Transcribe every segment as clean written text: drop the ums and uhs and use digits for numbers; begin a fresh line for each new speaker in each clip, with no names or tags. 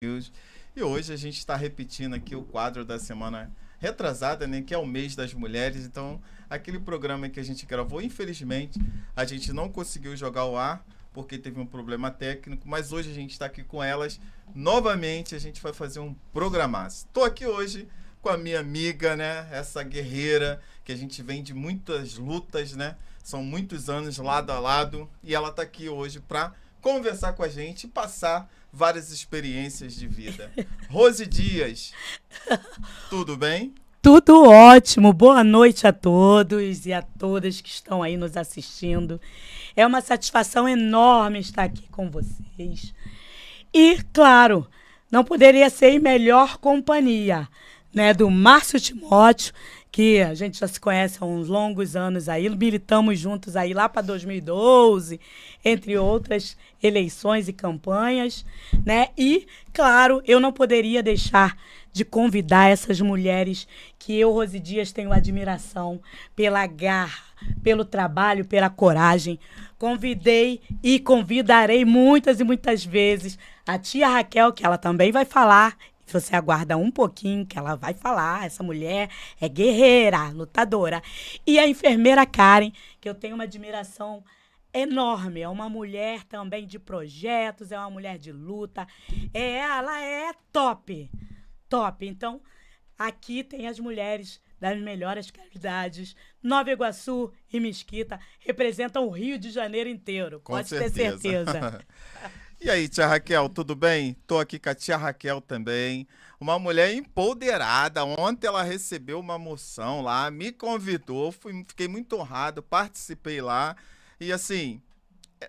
News. E hoje a gente está repetindo aqui o quadro da semana retrasada, né, que é o mês das mulheres. Então, aquele programa que a gente gravou, infelizmente, a gente não conseguiu jogar ao ar porque teve um problema técnico, mas hoje a gente está aqui com elas novamente. A gente vai fazer um programaço. Estou aqui hoje com a minha amiga, né, essa guerreira que a gente vem de muitas lutas, né? São muitos anos lado a lado e ela está aqui hoje para conversar com a gente e passar várias experiências de vida. Rose Dias, tudo bem?
Tudo ótimo. Boa noite a todos e a todas que estão aí nos assistindo. É uma satisfação enorme estar aqui com vocês. E, claro, não poderia ser em melhor companhia, né, do Márcio Timóteo, que a gente já se conhece há uns longos anos aí, militamos juntos aí lá para 2012, entre outras eleições e campanhas, né? E, claro, eu não poderia deixar de convidar essas mulheres que eu, Rose Dias, tenho admiração pela garra, pelo trabalho, pela coragem. Convidei e convidarei muitas e muitas vezes a tia Raquel, que ela também vai falar. Você aguarda um pouquinho que ela vai falar. Essa mulher é guerreira, lutadora. E a enfermeira Karen, que eu tenho uma admiração enorme. É uma mulher também de projetos, é uma mulher de luta. Ela é top. Top. Então, aqui tem as mulheres das melhores qualidades. Nova Iguaçu e Mesquita representam o Rio de Janeiro inteiro.
Com
Pode
certeza.
ter certeza.
E aí, tia Raquel, tudo bem? Tô aqui com a tia Raquel também. Uma mulher empoderada. Ontem ela recebeu uma moção lá, me convidou, fiquei muito honrado, participei lá. E assim,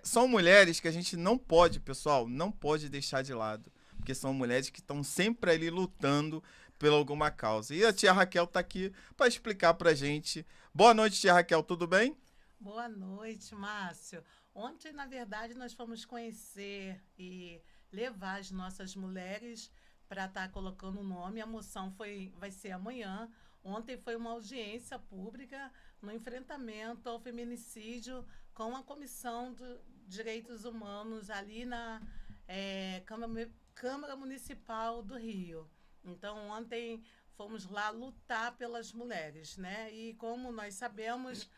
são mulheres que a gente não pode, pessoal, não pode deixar de lado. Porque são mulheres que estão sempre ali lutando por alguma causa. E a tia Raquel tá aqui para explicar pra gente. Boa noite, tia Raquel, tudo bem?
Boa noite, Márcio. Ontem, na verdade, nós fomos conhecer e levar as nossas mulheres para estar colocando o nome. A moção vai ser amanhã. Ontem foi uma audiência pública no enfrentamento ao feminicídio com a Comissão de Direitos Humanos ali na Câmara Municipal do Rio. Então, ontem fomos lá lutar pelas mulheres, né? E como nós sabemos,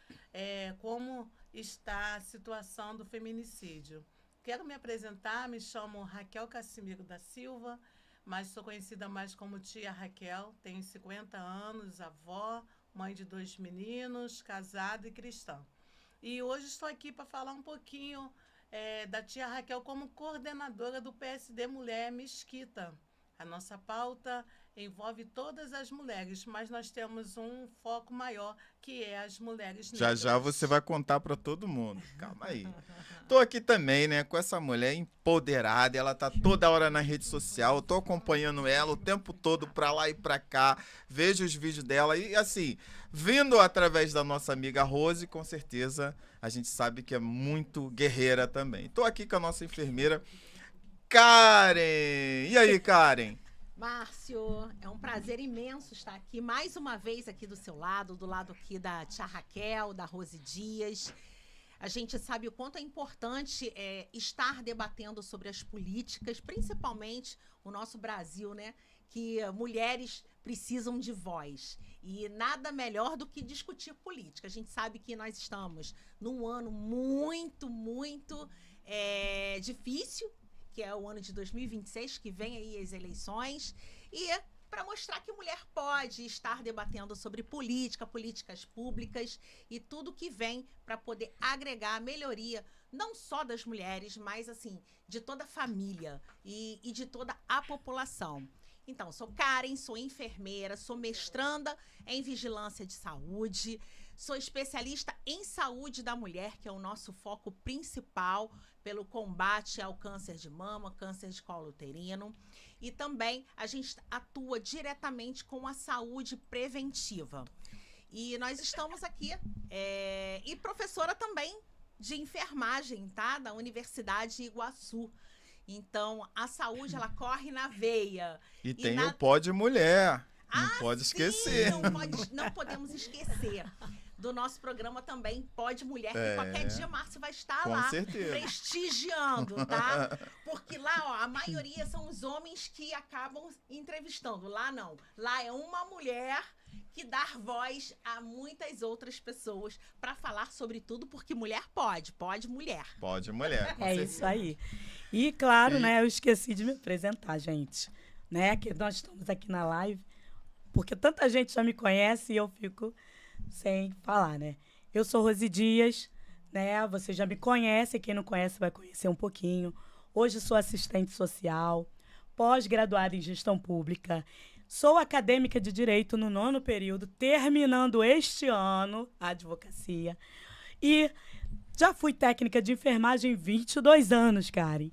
como está a situação do feminicídio. Quero me apresentar, me chamo Raquel Cassimiro da Silva, mas sou conhecida mais como tia Raquel, tenho 50 anos, avó, mãe de 2 meninos, casada e cristã. E hoje estou aqui para falar um pouquinho da tia Raquel como coordenadora do PSD Mulher Mesquita. A nossa pauta envolve todas as mulheres, mas nós temos um foco maior, que é as mulheres negras.
Já você vai contar para todo mundo. Calma aí. Tô aqui também, né, com essa mulher empoderada. Ela tá toda hora na rede social. Eu tô acompanhando ela o tempo todo pra lá e pra cá. Vejo os vídeos dela e assim, vindo através da nossa amiga Rose, com certeza a gente sabe que é muito guerreira também. Tô aqui com a nossa enfermeira Karen. E aí, Karen?
Márcio, é um prazer imenso estar aqui mais uma vez aqui do lado aqui da tia Raquel, da Rose Dias. A gente sabe o quanto é importante estar debatendo sobre as políticas, principalmente o nosso Brasil, né? Que mulheres precisam de voz. E nada melhor do que discutir política. A gente sabe que nós estamos num ano muito difícil, que é o ano de 2026, que vem aí as eleições, e para mostrar que mulher pode estar debatendo sobre política, políticas públicas e tudo que vem para poder agregar a melhoria, não só das mulheres, mas assim, de toda a família e de toda a população. Então, sou Karen, sou enfermeira, sou mestranda em vigilância de saúde, sou especialista em saúde da mulher, que é o nosso foco principal pelo combate ao câncer de mama, câncer de colo uterino. E também a gente atua diretamente com a saúde preventiva. E nós estamos aqui, e professora também de enfermagem, tá? Da Universidade de Iguaçu. Então, a saúde, ela corre na veia.
E tem o Pode Mulher. Não pode
Sim,
esquecer.
não podemos esquecer. do nosso programa também, Pode Mulher, que
É.
qualquer dia Márcio vai estar
Com
lá
certeza.
prestigiando, tá? Porque lá, ó, a maioria são os homens que acabam entrevistando. Lá não. Lá é uma mulher que dá voz a muitas outras pessoas para falar sobre tudo, porque mulher pode mulher.
Pode, mulher. com
É
certeza.
isso aí. E claro,
E-
né, eu esqueci de me apresentar, gente. Né, que nós estamos aqui na live, porque tanta gente já me conhece e eu fico sem falar, né? Eu sou Rose Dias, né? Você já me conhece, quem não conhece vai conhecer um pouquinho. Hoje sou assistente social, pós-graduada em gestão pública. Sou acadêmica de Direito no 9º período, terminando este ano a advocacia. E já fui técnica de enfermagem 22 anos, Karen.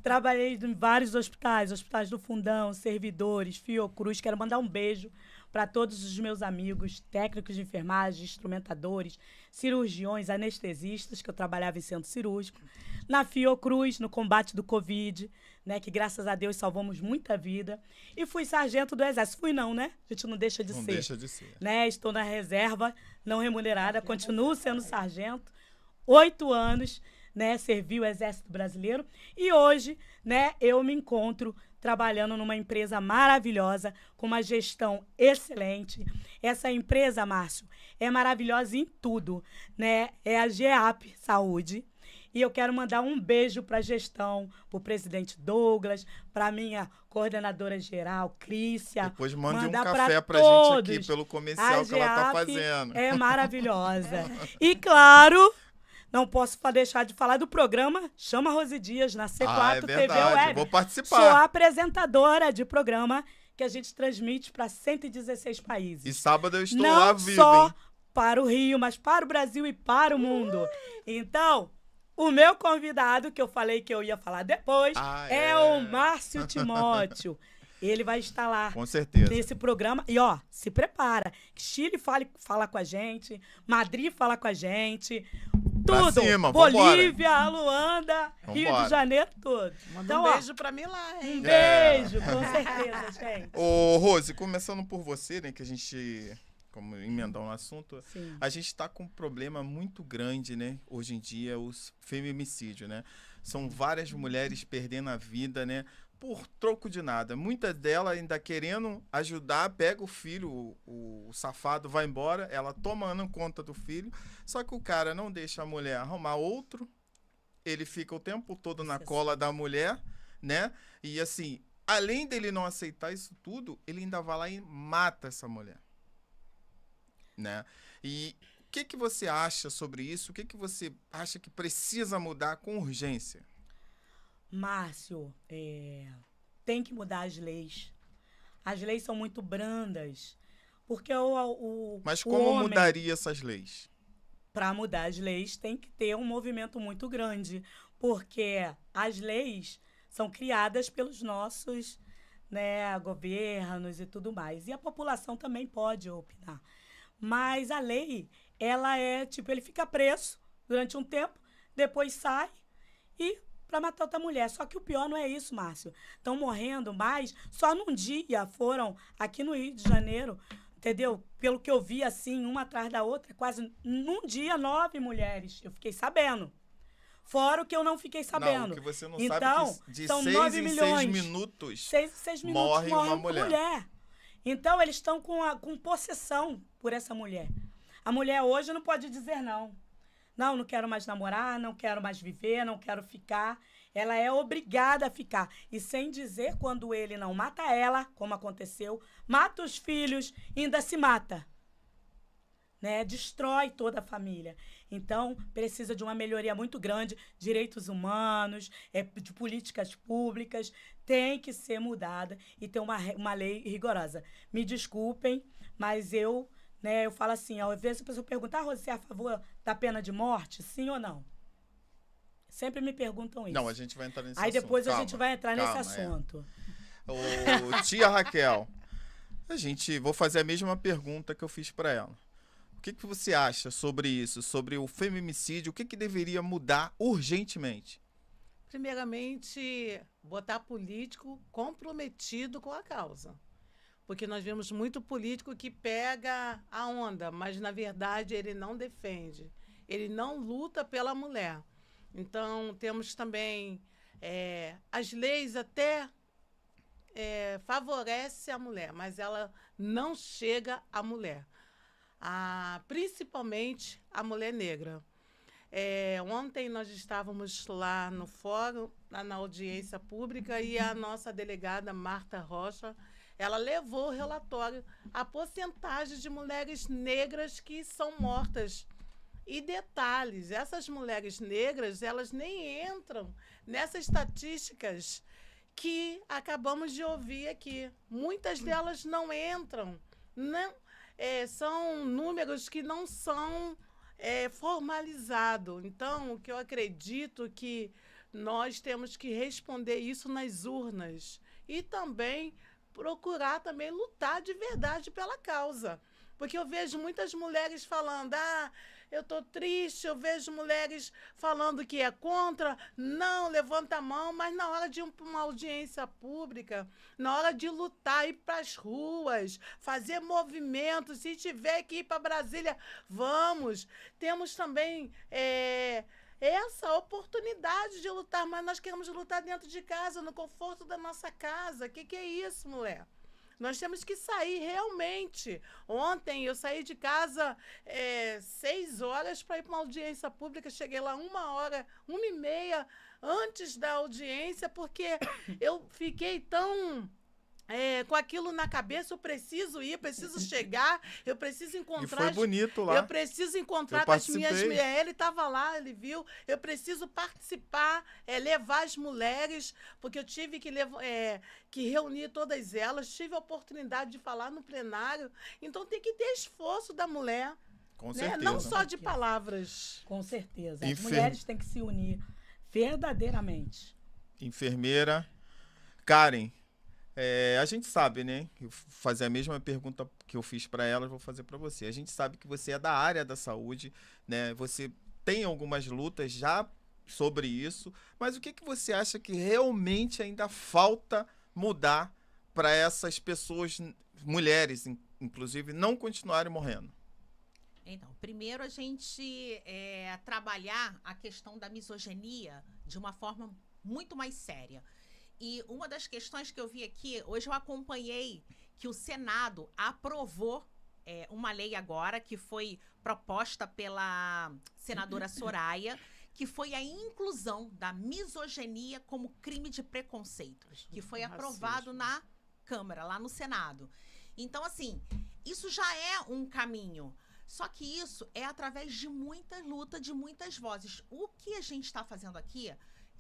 Trabalhei em vários hospitais do Fundão, servidores, Fiocruz. Quero mandar um beijo para todos os meus amigos, técnicos de enfermagem, instrumentadores, cirurgiões, anestesistas, que eu trabalhava em centro cirúrgico. Na Fiocruz, no combate do Covid, né, que graças a Deus salvamos muita vida. E fui sargento do Exército. Fui não, né? A gente não deixa de
Não
ser.
deixa de ser.
Né? Estou na reserva, não remunerada, continuo sendo sargento. 8 anos, né? Servi o Exército Brasileiro. E hoje, né, eu me encontro trabalhando numa empresa maravilhosa, com uma gestão excelente. Essa empresa, Márcio, é maravilhosa em tudo, né? É a GEAP Saúde. E eu quero mandar um beijo para a gestão, para o presidente Douglas, para a minha coordenadora geral, Crícia.
Depois mande um
mandar
café pra
todos.
gente aqui pelo comercial que ela tá
GEAP
fazendo.
É maravilhosa. E claro, não posso deixar de falar do programa Chama Rose Dias na C4
é
TV
verdade.
Web.
Vou participar.
Sou apresentadora de programa que a gente transmite para 116 países.
E sábado eu estou
Não
lá vivo,
só
hein?
para o Rio, mas para o Brasil e para o mundo. Então, o meu convidado, que eu falei que eu ia falar depois, é o Márcio Timóteo. Ele vai estar lá
Com certeza.
nesse programa. E, ó, se prepara. Chile fala com a gente, Madrid fala com a gente,
Pra
tudo.
cima, vambora.
Bolívia, Luanda, Rio
Vambora.
de Janeiro, tudo.
Manda
Então,
um
ó,
beijo pra mim lá, hein?
um beijo, com certeza, gente.
Ô, Rose, começando por você, né, que a gente, como emendar um assunto,
Sim.
a gente tá com um problema muito grande, né, hoje em dia, os feminicídios, né? São várias mulheres perdendo a vida, né, por troco de nada. Muitas delas ainda querendo ajudar, pega o filho, o safado vai embora, ela tomando conta do filho, só que o cara não deixa a mulher arrumar outro, ele fica o tempo todo na cola da mulher, né? E assim, além dele não aceitar isso tudo, ele ainda vai lá e mata essa mulher, né? E o que você acha sobre isso? O que você acha que precisa mudar com urgência?
Márcio, tem que mudar as leis. As leis são muito brandas. Porque
Mas
o
como
homem,
mudaria essas leis?
para mudar as leis, tem que ter um movimento muito grande. Porque as leis são criadas pelos nossos, né, governos e tudo mais. E a população também pode opinar. Mas a lei, ela é, tipo, ele fica preso durante um tempo, depois sai e para matar outra mulher. Só que o pior não é isso, Márcio. Estão morrendo mais. Só num dia foram, aqui no Rio de Janeiro, entendeu? Pelo que eu vi, assim, uma atrás da outra, quase num dia 9 mulheres. Eu fiquei sabendo. Fora o que eu não fiquei sabendo.
Não, o que você não
Então,
sabe é que de
são
6
9
em
milhões.
6 minutos
6 minutos
morre uma
por
mulher.
Então, eles estão com possessão por essa mulher. A mulher hoje não pode dizer não. Não quero mais namorar, não quero mais viver, não quero ficar. Ela é obrigada a ficar. E sem dizer, quando ele não mata ela, como aconteceu, mata os filhos, ainda se mata. Né? Destrói toda a família. Então, precisa de uma melhoria muito grande. Direitos humanos, de políticas públicas, tem que ser mudada e ter uma lei rigorosa. Me desculpem, mas eu falo assim, às vezes a pessoa pergunta, Rose, você é a favor da pena de morte? Sim ou não? Sempre me perguntam isso.
Não, a gente vai entrar nesse
Aí
assunto.
depois a
Calma,
gente vai entrar nesse
calma,
assunto.
Ô, tia Raquel, vou fazer a mesma pergunta que eu fiz para ela. O que você acha sobre isso, sobre o feminicídio? O que deveria mudar urgentemente?
Primeiramente, botar político comprometido com a causa. Porque nós vemos muito político que pega a onda, mas, na verdade, ele não defende. Ele não luta pela mulher. Então, temos também as leis até favorecem a mulher, mas ela não chega à mulher. Principalmente a mulher negra. Ontem nós estávamos lá no fórum, lá na audiência pública, e a nossa delegada, Marta Rocha, ela levou o relatório, a porcentagem de mulheres negras que são mortas. E detalhes, essas mulheres negras, elas nem entram nessas estatísticas que acabamos de ouvir aqui. Muitas delas não entram. Não, são números que não são formalizados. Então, o que eu acredito que nós temos que responder isso nas urnas. E também procurar também lutar de verdade pela causa. Porque eu vejo muitas mulheres falando, eu estou triste, eu vejo mulheres falando que é contra, não, levanta a mão, mas na hora de ir para uma audiência pública, na hora de lutar, ir para as ruas, fazer movimentos, se tiver que ir para Brasília, vamos. Temos também essa oportunidade de lutar, mas nós queremos lutar dentro de casa, no conforto da nossa casa. O que é isso, mulher? Nós temos que sair realmente. Ontem eu saí de casa 6 horas para ir para uma audiência pública. Cheguei lá 1h30 antes da audiência, porque eu fiquei tão com aquilo na cabeça. Eu preciso ir, preciso chegar, eu preciso encontrar.
E foi bonito lá.
Eu preciso encontrar com as minhas mulheres. Ele estava lá, ele viu. Eu preciso participar, levar as mulheres, porque eu tive que reunir todas elas. Tive a oportunidade de falar no plenário. Então tem que ter esforço da mulher.
Com certeza.
Não só de palavras.
Com certeza. As mulheres têm que se unir verdadeiramente.
Enfermeira Karen. A gente sabe, né? Eu vou fazer a mesma pergunta que eu fiz para ela, vou fazer para você. A gente sabe que você é da área da saúde, né? Você tem algumas lutas já sobre isso, mas o que você acha que realmente ainda falta mudar para essas pessoas, mulheres, inclusive, não continuarem morrendo?
Então, primeiro a gente trabalhar a questão da misoginia de uma forma muito mais séria. E uma das questões que eu vi aqui, hoje eu acompanhei que o Senado aprovou uma lei agora, que foi proposta pela senadora Soraya, que foi a inclusão da misoginia como crime de preconceito, que foi aprovado na Câmara, lá no Senado. Então, assim, isso já é um caminho. Só que isso é através de muita luta, de muitas vozes. O que a gente está fazendo aqui,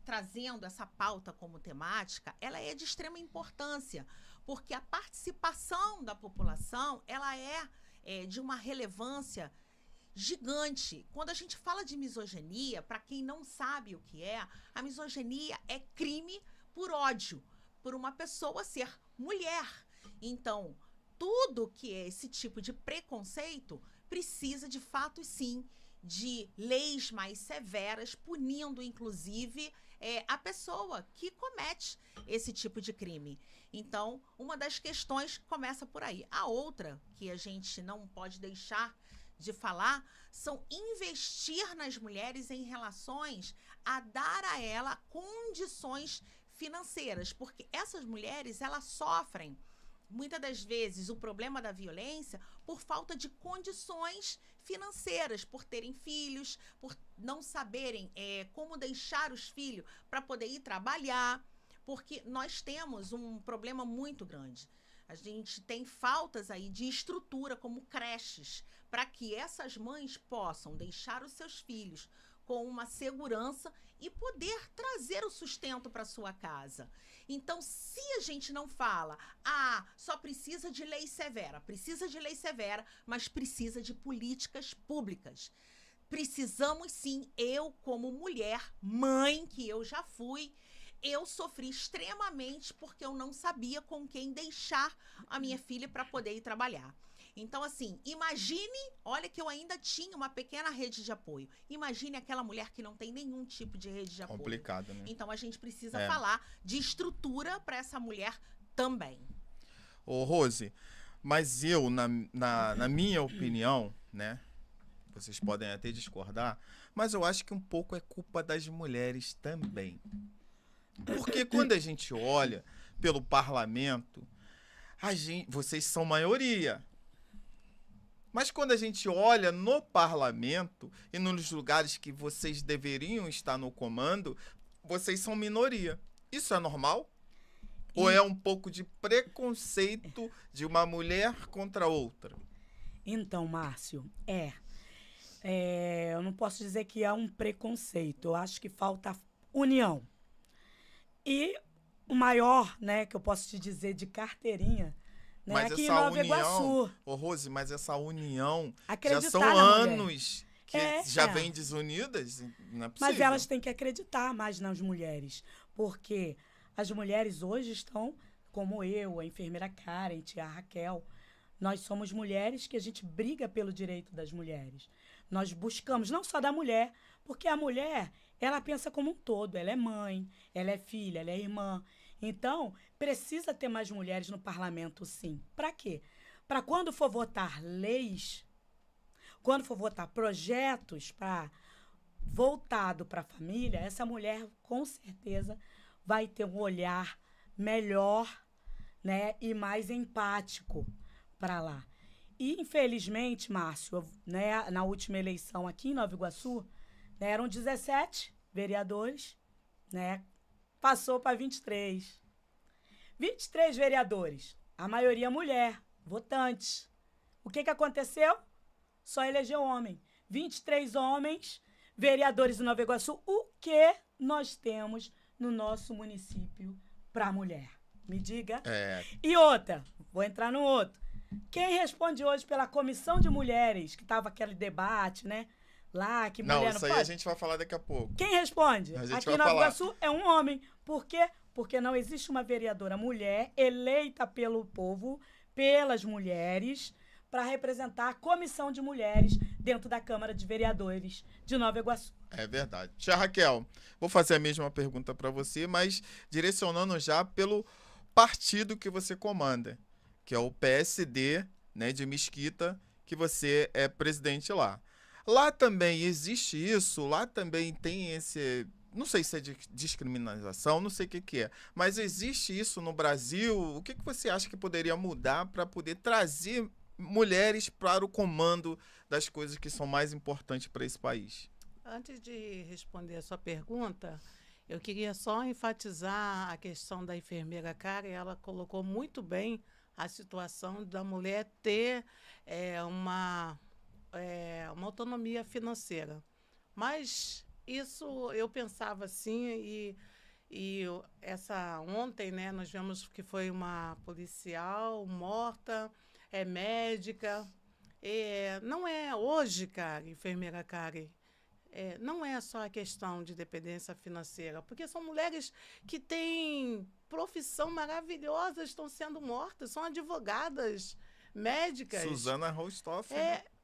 trazendo essa pauta como temática, ela é de extrema importância, porque a participação da população, ela é de uma relevância gigante. Quando a gente fala de misoginia, para quem não sabe o que é, a misoginia é crime por ódio, por uma pessoa ser mulher. Então, tudo que é esse tipo de preconceito precisa, de fato, sim, de leis mais severas, punindo, inclusive, a pessoa que comete esse tipo de crime. Então, uma das questões começa por aí. A outra, que a gente não pode deixar de falar, são investir nas mulheres em relações a dar a ela condições financeiras, porque essas mulheres, elas sofrem, muitas das vezes, o problema da violência por falta de condições financeiras, por terem filhos, por não saberem como deixar os filhos para poder ir trabalhar, porque nós temos um problema muito grande. A gente tem faltas aí de estrutura, como creches, para que essas mães possam deixar os seus filhos com uma segurança e poder trazer o sustento para sua casa. Então, se a gente não fala, só precisa de lei severa, mas precisa de políticas públicas. Precisamos sim, eu como mulher, mãe, que eu já fui, eu sofri extremamente porque eu não sabia com quem deixar a minha filha para poder ir trabalhar. Então, assim, imagine, olha que eu ainda tinha uma pequena rede de apoio. Imagine aquela mulher que não tem nenhum tipo de rede de apoio.
Complicado, né?
Então, a gente precisa falar de estrutura para essa mulher também.
Ô, Rose, mas na minha opinião, né? Vocês podem até discordar, mas eu acho que um pouco é culpa das mulheres também. Porque quando a gente olha pelo parlamento, vocês são maioria. Mas quando a gente olha no parlamento e nos lugares que vocês deveriam estar no comando, vocês são minoria. Isso é normal? Ou é um pouco de preconceito de uma mulher contra outra?
Então, Márcio, eu não posso dizer que há um preconceito. Eu acho que falta união. E o maior, né, que eu posso te dizer de carteirinha, né,
Mas
aqui em
essa
Nova Iguaçu.
Ô, Rose, mas essa união
Acreditar
já são
na mulher.
anos que já vêm desunidas? Não é possível.
Mas elas têm que acreditar mais nas mulheres. Porque as mulheres hoje estão, como eu, a enfermeira Karen, a Raquel, nós somos mulheres que a gente briga pelo direito das mulheres. Nós buscamos, não só da mulher, porque a mulher, ela pensa como um todo. Ela é mãe, ela é filha, ela é irmã. Então, precisa ter mais mulheres no parlamento, sim. Para quê? Para quando for votar leis, quando for votar projetos voltado para a família, essa mulher, com certeza, vai ter um olhar melhor, né, e mais empático para lá. E, infelizmente, Márcio, né, na última eleição aqui em Nova Iguaçu, né, eram 17 vereadores, né, passou para 23. 23 vereadores, a maioria mulher, votantes. O que aconteceu? Só elegeu homem. 23 homens, vereadores em Nova Iguaçu. O que nós temos no nosso município para mulher? Me diga. E outra, vou entrar no outro. Quem responde hoje pela comissão de mulheres, que estava aquele debate, né? Lá, que mulher não
isso aí
pode?
a gente vai falar daqui a pouco.
Quem responde? Aqui em Nova Iguaçu é um homem. Por quê? Porque não existe uma vereadora mulher eleita pelo povo, pelas mulheres, para representar a comissão de mulheres dentro da Câmara de Vereadores de Nova Iguaçu.
É verdade. Tia Raquel, vou fazer a mesma pergunta para você, mas direcionando já pelo partido que você comanda, que é o PSD, né, de Mesquita, que você é presidente lá. Lá também existe isso, lá também tem esse... Não sei se é de discriminação, não sei o que é, mas existe isso no Brasil? O que você acha que poderia mudar para poder trazer mulheres para o comando das coisas que são mais importantes para esse país?
Antes de responder a sua pergunta, eu queria só enfatizar a questão da enfermeira Karen. Ela colocou muito bem a situação da mulher ter uma autonomia financeira. Mas isso eu pensava assim, e ontem, né, nós vimos que foi uma policial morta, médica. Não é hoje, enfermeira Karen, não é só a questão de dependência financeira, porque são mulheres que têm profissão maravilhosa, estão sendo mortas, são advogadas, médicas.
Suzana Rostoff.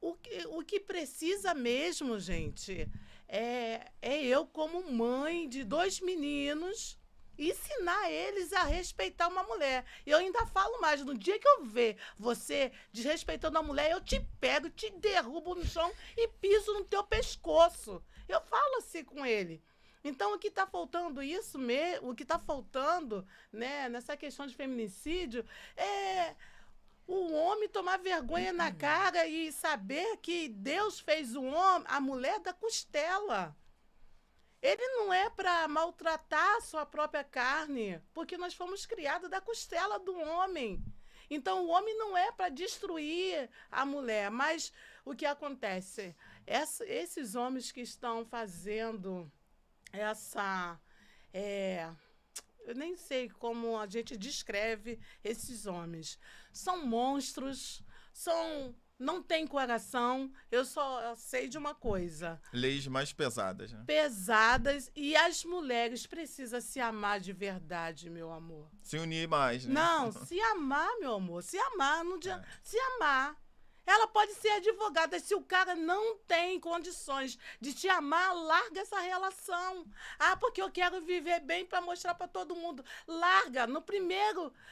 O que precisa mesmo, gente, é eu, como mãe de 2 meninos, ensinar eles a respeitar uma mulher. E eu ainda falo mais, no dia que eu ver você desrespeitando a mulher, eu te pego, te derrubo no chão e piso no teu pescoço. Eu falo assim com ele. Então, o que está faltando o que está faltando, né, nessa questão de feminicídio é o homem tomar vergonha na cara e saber que Deus fez a mulher da costela. Ele não é para maltratar a sua própria carne, porque nós fomos criados da costela do homem. Então, o homem não é para destruir a mulher. Mas o que acontece? Esses homens que estão fazendo eu nem sei como a gente descreve esses homens. São monstros, não tem coração. Eu só sei de uma coisa.
Leis mais pesadas, né?
Pesadas. E as mulheres precisam se amar de verdade, meu amor.
Se unir mais, né?
Não, se amar, meu amor. Se amar. Se amar. Ela pode ser advogada. Se o cara não tem condições de te amar, larga essa relação. Ah, porque eu quero viver bem para mostrar para todo mundo. Larga.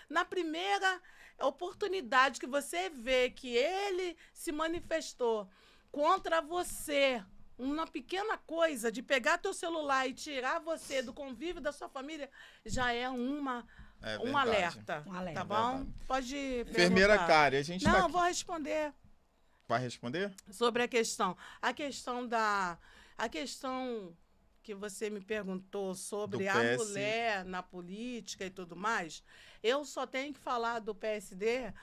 Na primeira oportunidade que você vê que ele se manifestou contra você, uma pequena coisa de pegar teu celular e tirar você do convívio da sua família, já é um alerta.
Um alerta.
Tá bom? Pode
Enfermeira
perguntar.
Kari, a gente
Não,
tá...
vou responder
Vai responder?
sobre a questão. A questão que você me perguntou sobre
Do
a
PS.
mulher na política e tudo mais, eu só tenho que falar do PSD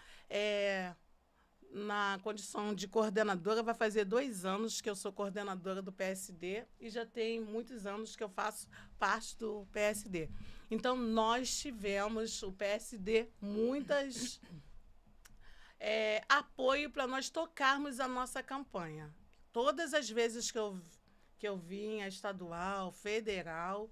na condição de coordenadora. Vai fazer 2 anos que eu sou coordenadora do PSD e já tem muitos anos que eu faço parte do PSD. Então, nós tivemos, o PSD, muitas apoio para nós tocarmos a nossa campanha. Todas as vezes que eu vinha, estadual, federal,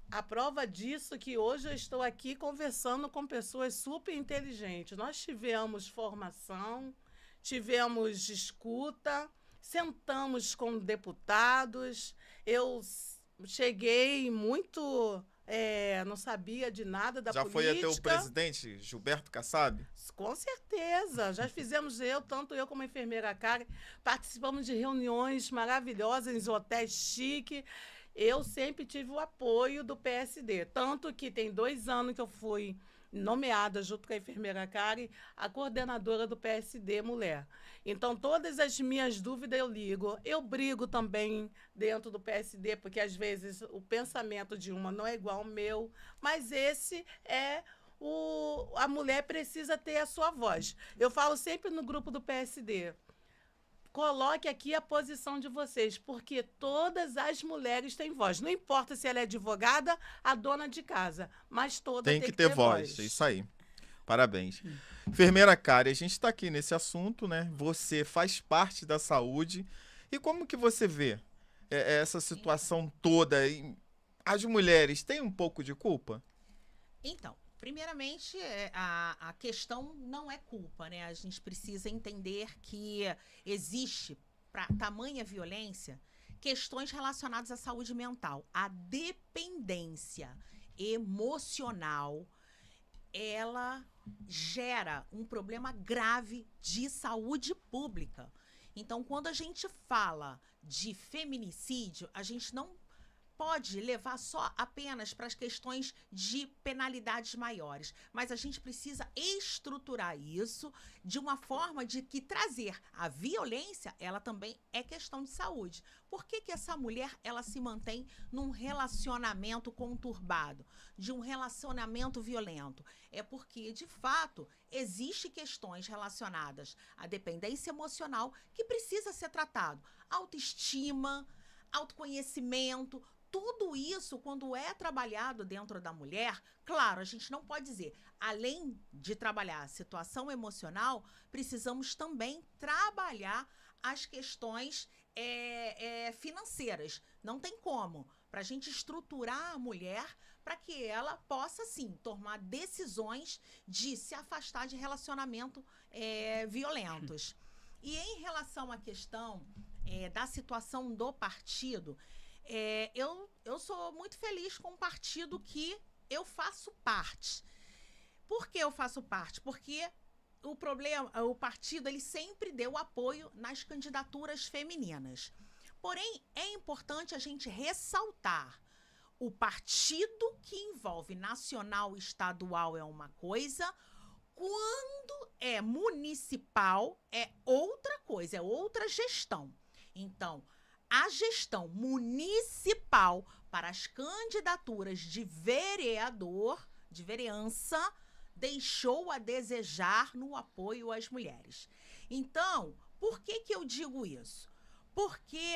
a prova disso é que hoje eu estou aqui conversando com pessoas super inteligentes. Nós tivemos formação, tivemos escuta, sentamos com deputados. Eu cheguei muito... não sabia de nada da
Já
política.
foi até o presidente, Gilberto Kassab?
Com certeza. Já fizemos tanto eu como a enfermeira Kari, participamos de reuniões maravilhosas em hotéis chiques. Eu sempre tive o apoio do PSD. Tanto que tem 2 anos que eu fui nomeada, junto com a enfermeira Kari, a coordenadora do PSD Mulher. Então, todas as minhas dúvidas eu ligo. Eu brigo também dentro do PSD, porque às vezes o pensamento de uma não é igual ao meu, mas esse a mulher precisa ter a sua voz. Eu falo sempre no grupo do PSD, coloque aqui a posição de vocês, porque todas as mulheres têm voz. Não importa se ela é advogada, a dona de casa, mas toda
Tem que ter voz. É isso aí. Parabéns. Enfermeira Kari, a gente está aqui nesse assunto, né? Você faz parte da saúde. E como que você vê essa situação toda? As mulheres têm um pouco de culpa?
Então, primeiramente, a questão não é culpa, né? A gente precisa entender que existe, para tamanha violência, questões relacionadas à saúde mental. A dependência emocional, ela gera um problema grave de saúde pública. Então, quando a gente fala de feminicídio, a gente não pode levar só apenas para as questões de penalidades maiores, mas a gente precisa estruturar isso de uma forma de que trazer a violência, ela também é questão de saúde. Por que essa mulher, ela se mantém num relacionamento conturbado, de um relacionamento violento? É porque, de fato, existem questões relacionadas à dependência emocional que precisa ser tratado. Autoestima, autoconhecimento, tudo isso, quando é trabalhado dentro da mulher, claro, a gente não pode dizer, além de trabalhar a situação emocional, precisamos também trabalhar as questões financeiras. Não tem como, para a gente estruturar a mulher para que ela possa, sim, tomar decisões de se afastar de relacionamentos violentos. E em relação à questão da situação do partido, eu sou muito feliz com o partido que eu faço parte. Por que eu faço parte? Porque o partido, ele sempre deu apoio nas candidaturas femininas. Porém, é importante a gente ressaltar: o partido que envolve nacional e estadual é uma coisa, quando é municipal é outra coisa, é outra gestão. Então, a gestão municipal para as candidaturas de vereador, de vereança, deixou a desejar no apoio às mulheres. Então, por que eu digo isso? Porque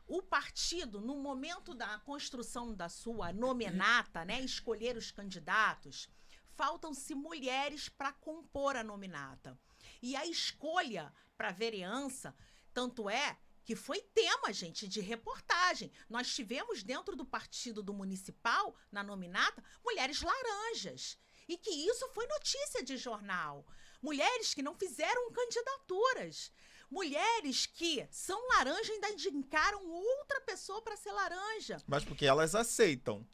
o partido, no momento da construção da sua nominata, né, escolher os candidatos, faltam-se mulheres para compor a nominata. E a escolha para a vereança, tanto é que foi tema, gente, de reportagem. Nós tivemos dentro do partido do municipal, na nominata, mulheres laranjas. E que isso foi notícia de jornal. mulheres que não fizeram candidaturas, mulheres que são laranja e ainda indicaram outra pessoa para ser laranja.
Mas porque elas aceitam.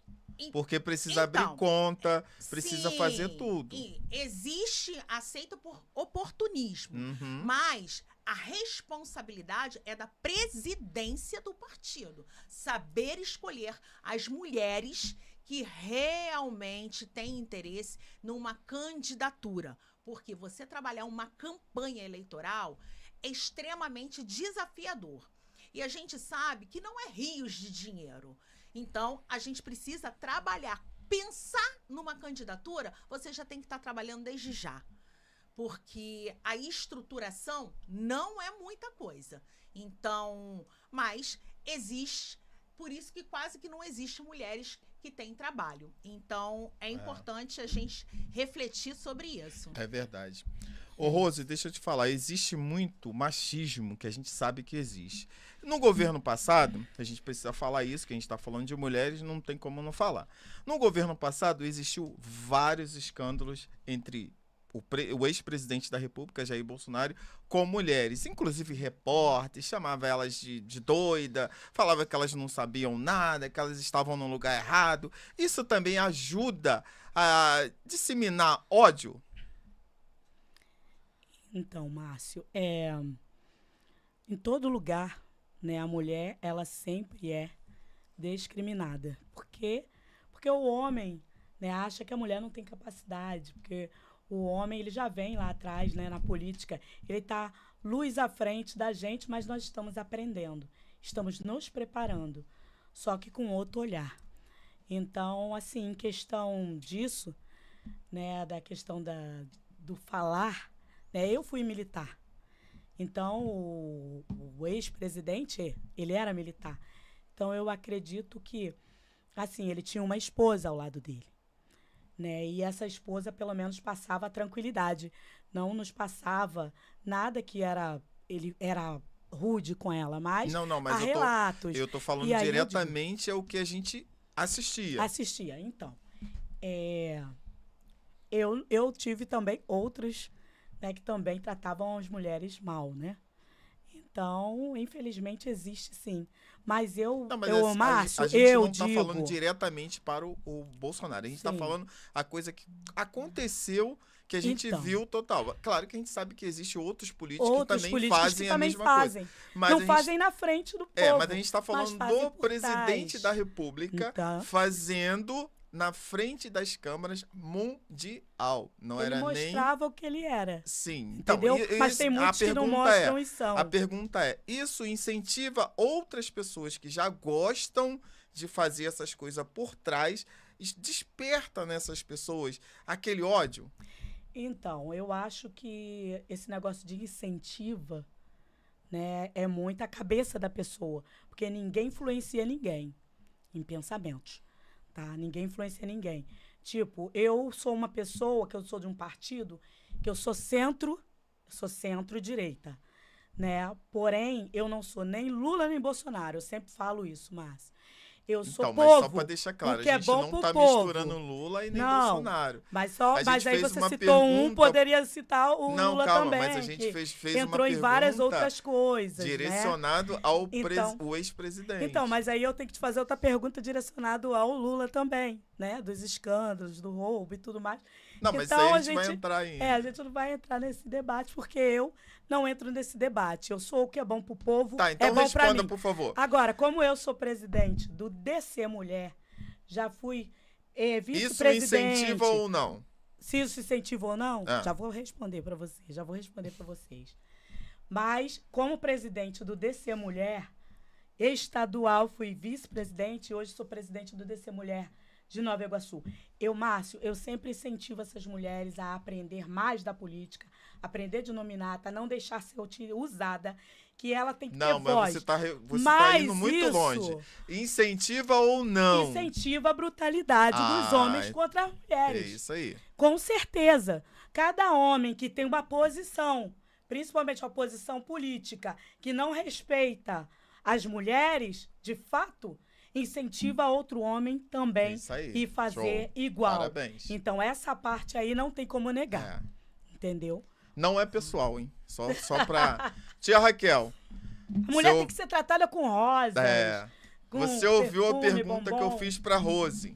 Porque precisa
Então,
abrir conta, precisa
sim,
fazer tudo.
e existe aceita por oportunismo,
Uhum.
mas a responsabilidade é da presidência do partido. Saber escolher as mulheres que realmente têm interesse numa candidatura. Porque você trabalhar uma campanha eleitoral é extremamente desafiador. E a gente sabe que não é rios de dinheiro. Então, a gente precisa trabalhar. Pensar numa candidatura, você já tem que estar trabalhando desde já. Porque a estruturação não é muita coisa. Então, mas existe, por isso que quase que não existe mulheres que têm trabalho. Então, é importante a gente refletir sobre isso.
É verdade. Ô, Rose, deixa eu te falar, existe muito machismo que a gente sabe que existe. No governo passado, a gente precisa falar isso, que a gente está falando de mulheres, não tem como não falar. No governo passado, existiu vários escândalos entre o ex-presidente da República, Jair Bolsonaro, com mulheres, inclusive repórteres, chamava elas de doida, falava que elas não sabiam nada, que elas estavam no lugar errado. Isso também ajuda a disseminar ódio.
Então, Márcio, em todo lugar, né, a mulher, ela sempre é discriminada. Porque o homem, né, acha que a mulher não tem capacidade, porque o homem, ele já vem lá atrás, né, na política, ele está luz à frente da gente, mas nós estamos aprendendo, estamos nos preparando, só que com outro olhar. Então, assim, em questão disso, né, da questão do falar, né, eu fui militar. Então, o ex-presidente, ele era militar. Então, eu acredito que, assim, ele tinha uma esposa ao lado dele. Né? E essa esposa, pelo menos, passava a tranquilidade. Não nos passava nada que ele era rude com ela, mas,
Mas
há relatos.
eu tô falando
E aí
diretamente ao que a gente assistia.
Assistia, então. Eu tive também outros, né, que também tratavam as mulheres mal, né? Então, infelizmente, existe sim. Mas Márcio,
a gente
eu
não está
digo...
falando diretamente para o Bolsonaro. A gente está
Sim.
falando a coisa que aconteceu, que a gente
Então.
viu total. Claro que a gente sabe que existem outros políticos
Outros
que também
políticos
fazem
que
a
também
mesma
fazem.
coisa. Mas
Não
a gente-
fazem na frente do povo.
mas a gente está falando
fazem
do
por
presidente
trás.
da República
Então.
fazendo na frente das câmaras mundial. Não
Ele
era nem...
mostrava o que ele era.
Sim. Então,
Entendeu? Mas tem muitos que não mostram e são.
A pergunta é, isso incentiva outras pessoas que já gostam de fazer essas coisas por trás, desperta nessas pessoas aquele ódio?
Então, eu acho que esse negócio de incentiva, né, é muito a cabeça da pessoa. Porque ninguém influencia ninguém em pensamentos. Tá? Ninguém influencia ninguém. Tipo, eu sou uma pessoa, que eu sou de um partido, que eu sou centro-direita, né? Porém, eu não sou nem Lula nem Bolsonaro. Eu sempre falo isso, Márcio. Eu sou
Então,
povo.
mas só para deixar claro,
o que
a
é
gente
bom
não
pro
está
povo.
misturando Lula e nem
Não,
Bolsonaro.
Mas
A gente
aí
fez
você
uma
citou um,
pergunta-
poderia citar o
Não,
Lula
calma,
também.
mas a gente
que
fez uma
entrou em várias
pergunta
outras coisas, né?
direcionado ao
Então-
o ex-presidente.
Então, mas aí eu tenho que te fazer outra pergunta direcionada ao Lula também, né? Dos escândalos, do roubo e tudo mais.
Não, mas
então,
isso aí
a
a gente vai
gente-
entrar em...
A gente não vai entrar nesse debate, porque eu não entro nesse debate. Eu sou o que é bom pro povo,
Tá, então
é bom pra
responda,
mim.
por favor.
Agora, como eu sou presidente do DC Mulher, já fui
Isso
vice-presidente.
incentiva ou não?
Se isso incentiva ou não,
Ah.
já vou responder para vocês. Mas, como presidente do DC Mulher estadual, fui vice-presidente e hoje sou presidente do DC Mulher de Nova Iguaçu. Márcio, eu sempre incentivo essas mulheres a aprender mais da política, aprender de nominata, não deixar ser usada, que ela tem que
Não,
ter
mas
voz.
você tá
Mas
indo muito
isso
longe. Incentiva ou não?
incentiva a brutalidade dos homens contra as
É
mulheres.
isso aí.
Com certeza. Cada homem que tem uma posição, principalmente a posição política, que não respeita as mulheres, de fato, incentiva outro homem também
É isso aí.
e fazer
Show.
igual.
Parabéns.
Então, essa parte aí não tem como negar.
É.
Entendeu?
Não é pessoal, hein? Só pra... Tia Raquel.
A mulher
eu-
tem que ser tratada com rosas. Com
Você ouviu a
perfume,
pergunta que eu
bombom.
fiz pra Rose.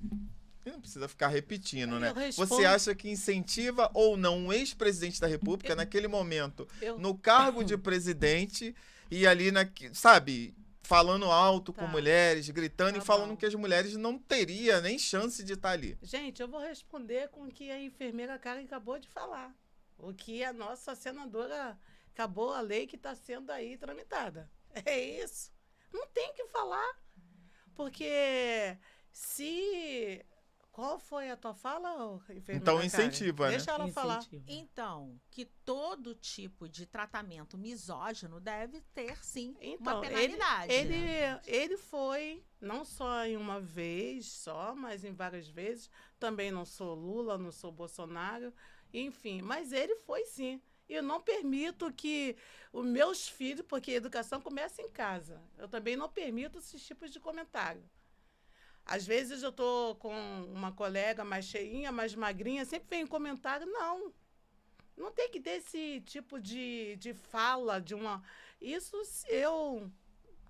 E não precisa ficar repetindo, né?
Eu respondo.
Você acha que incentiva ou não um ex-presidente da República, naquele momento,
Eu-
no cargo de presidente, e ali, sabe, falando alto com
Tá.
mulheres, gritando
Tá
e falando
bom.
que as mulheres não teriam nem chance de estar ali?
Gente, eu vou responder com o que a enfermeira Karen acabou de falar. O que a nossa senadora acabou a lei que está sendo aí tramitada. É isso. Não tem que falar. Porque se... Qual foi a tua fala, enfermeira
Então
Karen?
incentiva, né?
Deixa ela falar.
Incentivo.
Então, que todo tipo de tratamento misógino deve ter, sim,
Então,
uma penalidade.
ele foi, não só em uma vez só, mas em várias vezes. Também não sou Lula, não sou Bolsonaro, enfim. Mas ele foi sim. E eu não permito que os meus filhos, porque a educação começa em casa, eu também não permito esses tipos de comentário. Às vezes eu estou com uma colega mais cheinha, mais magrinha, sempre vem um comentário, não tem que ter esse tipo de fala, de uma... Isso eu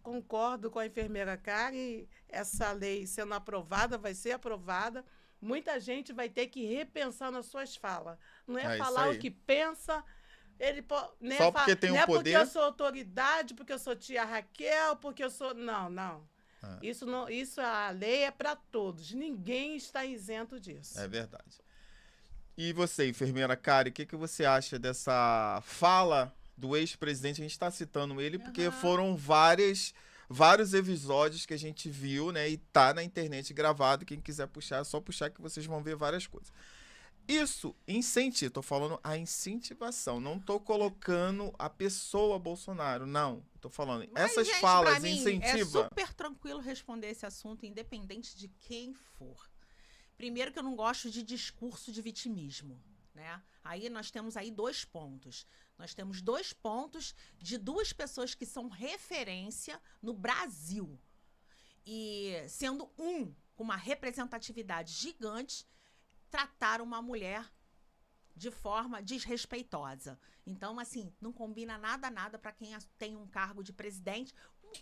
concordo com a enfermeira Karen, essa lei sendo aprovada, vai ser aprovada, muita gente vai ter que repensar nas suas falas. Não é
É isso
falar
aí.
o que pensa... Não é
Só porque tem
não
o
é
poder?
porque eu sou autoridade, porque eu sou tia Raquel, porque eu sou... Não.
Ah.
Isso a lei é para todos. Ninguém está isento disso.
É verdade. E você, enfermeira Kari, o que você acha dessa fala do ex-presidente? A gente está citando ele porque foram vários episódios que a gente viu, né? E tá na internet gravado. Quem quiser puxar, é só puxar que vocês vão ver várias coisas. Isso incentiva, tô falando a incentivação, não tô colocando a pessoa Bolsonaro, não. Tô falando,
Mas,
essas
gente,
falas
pra mim,
incentivam.
É super tranquilo responder esse assunto, independente de quem for. Primeiro que eu não gosto de discurso de vitimismo, né? Aí nós temos aí 2 pontos. Nós temos 2 pontos de 2 pessoas que são referência no Brasil. E sendo com uma representatividade gigante, tratar uma mulher de forma desrespeitosa. Então, assim, não combina nada para quem tem um cargo de presidente,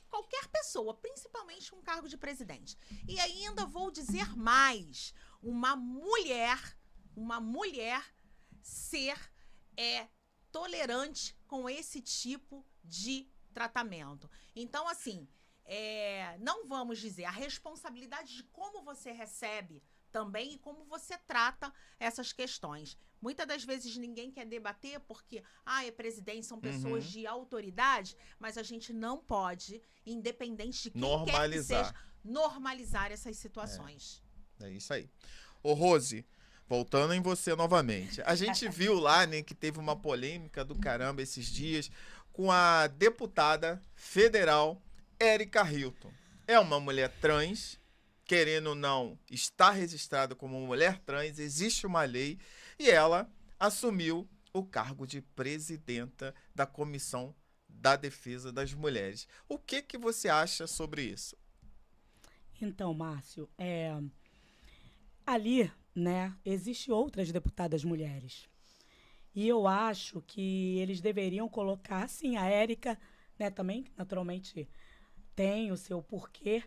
qualquer pessoa, principalmente um cargo de presidente. E ainda vou dizer mais, uma mulher ser tolerante com esse tipo de tratamento. Então, assim, não vamos dizer, a responsabilidade de como você recebe também e como você trata essas questões. Muitas das vezes ninguém quer debater porque, é presidente, são pessoas de autoridade, mas a gente não pode, independente de quem quer que seja, normalizar essas situações.
É isso aí. Ô, Rose, voltando em você novamente. A gente viu lá, né, que teve uma polêmica do caramba esses dias com a deputada federal Érica Hilton. É uma mulher trans, querendo ou não, está registrada como mulher trans, existe uma lei, e ela assumiu o cargo de presidenta da Comissão da Defesa das Mulheres. O que você acha sobre isso?
Então, Márcio, ali, né, existem outras deputadas mulheres. E eu acho que eles deveriam colocar, sim, a Érica, né, também, naturalmente, tem o seu porquê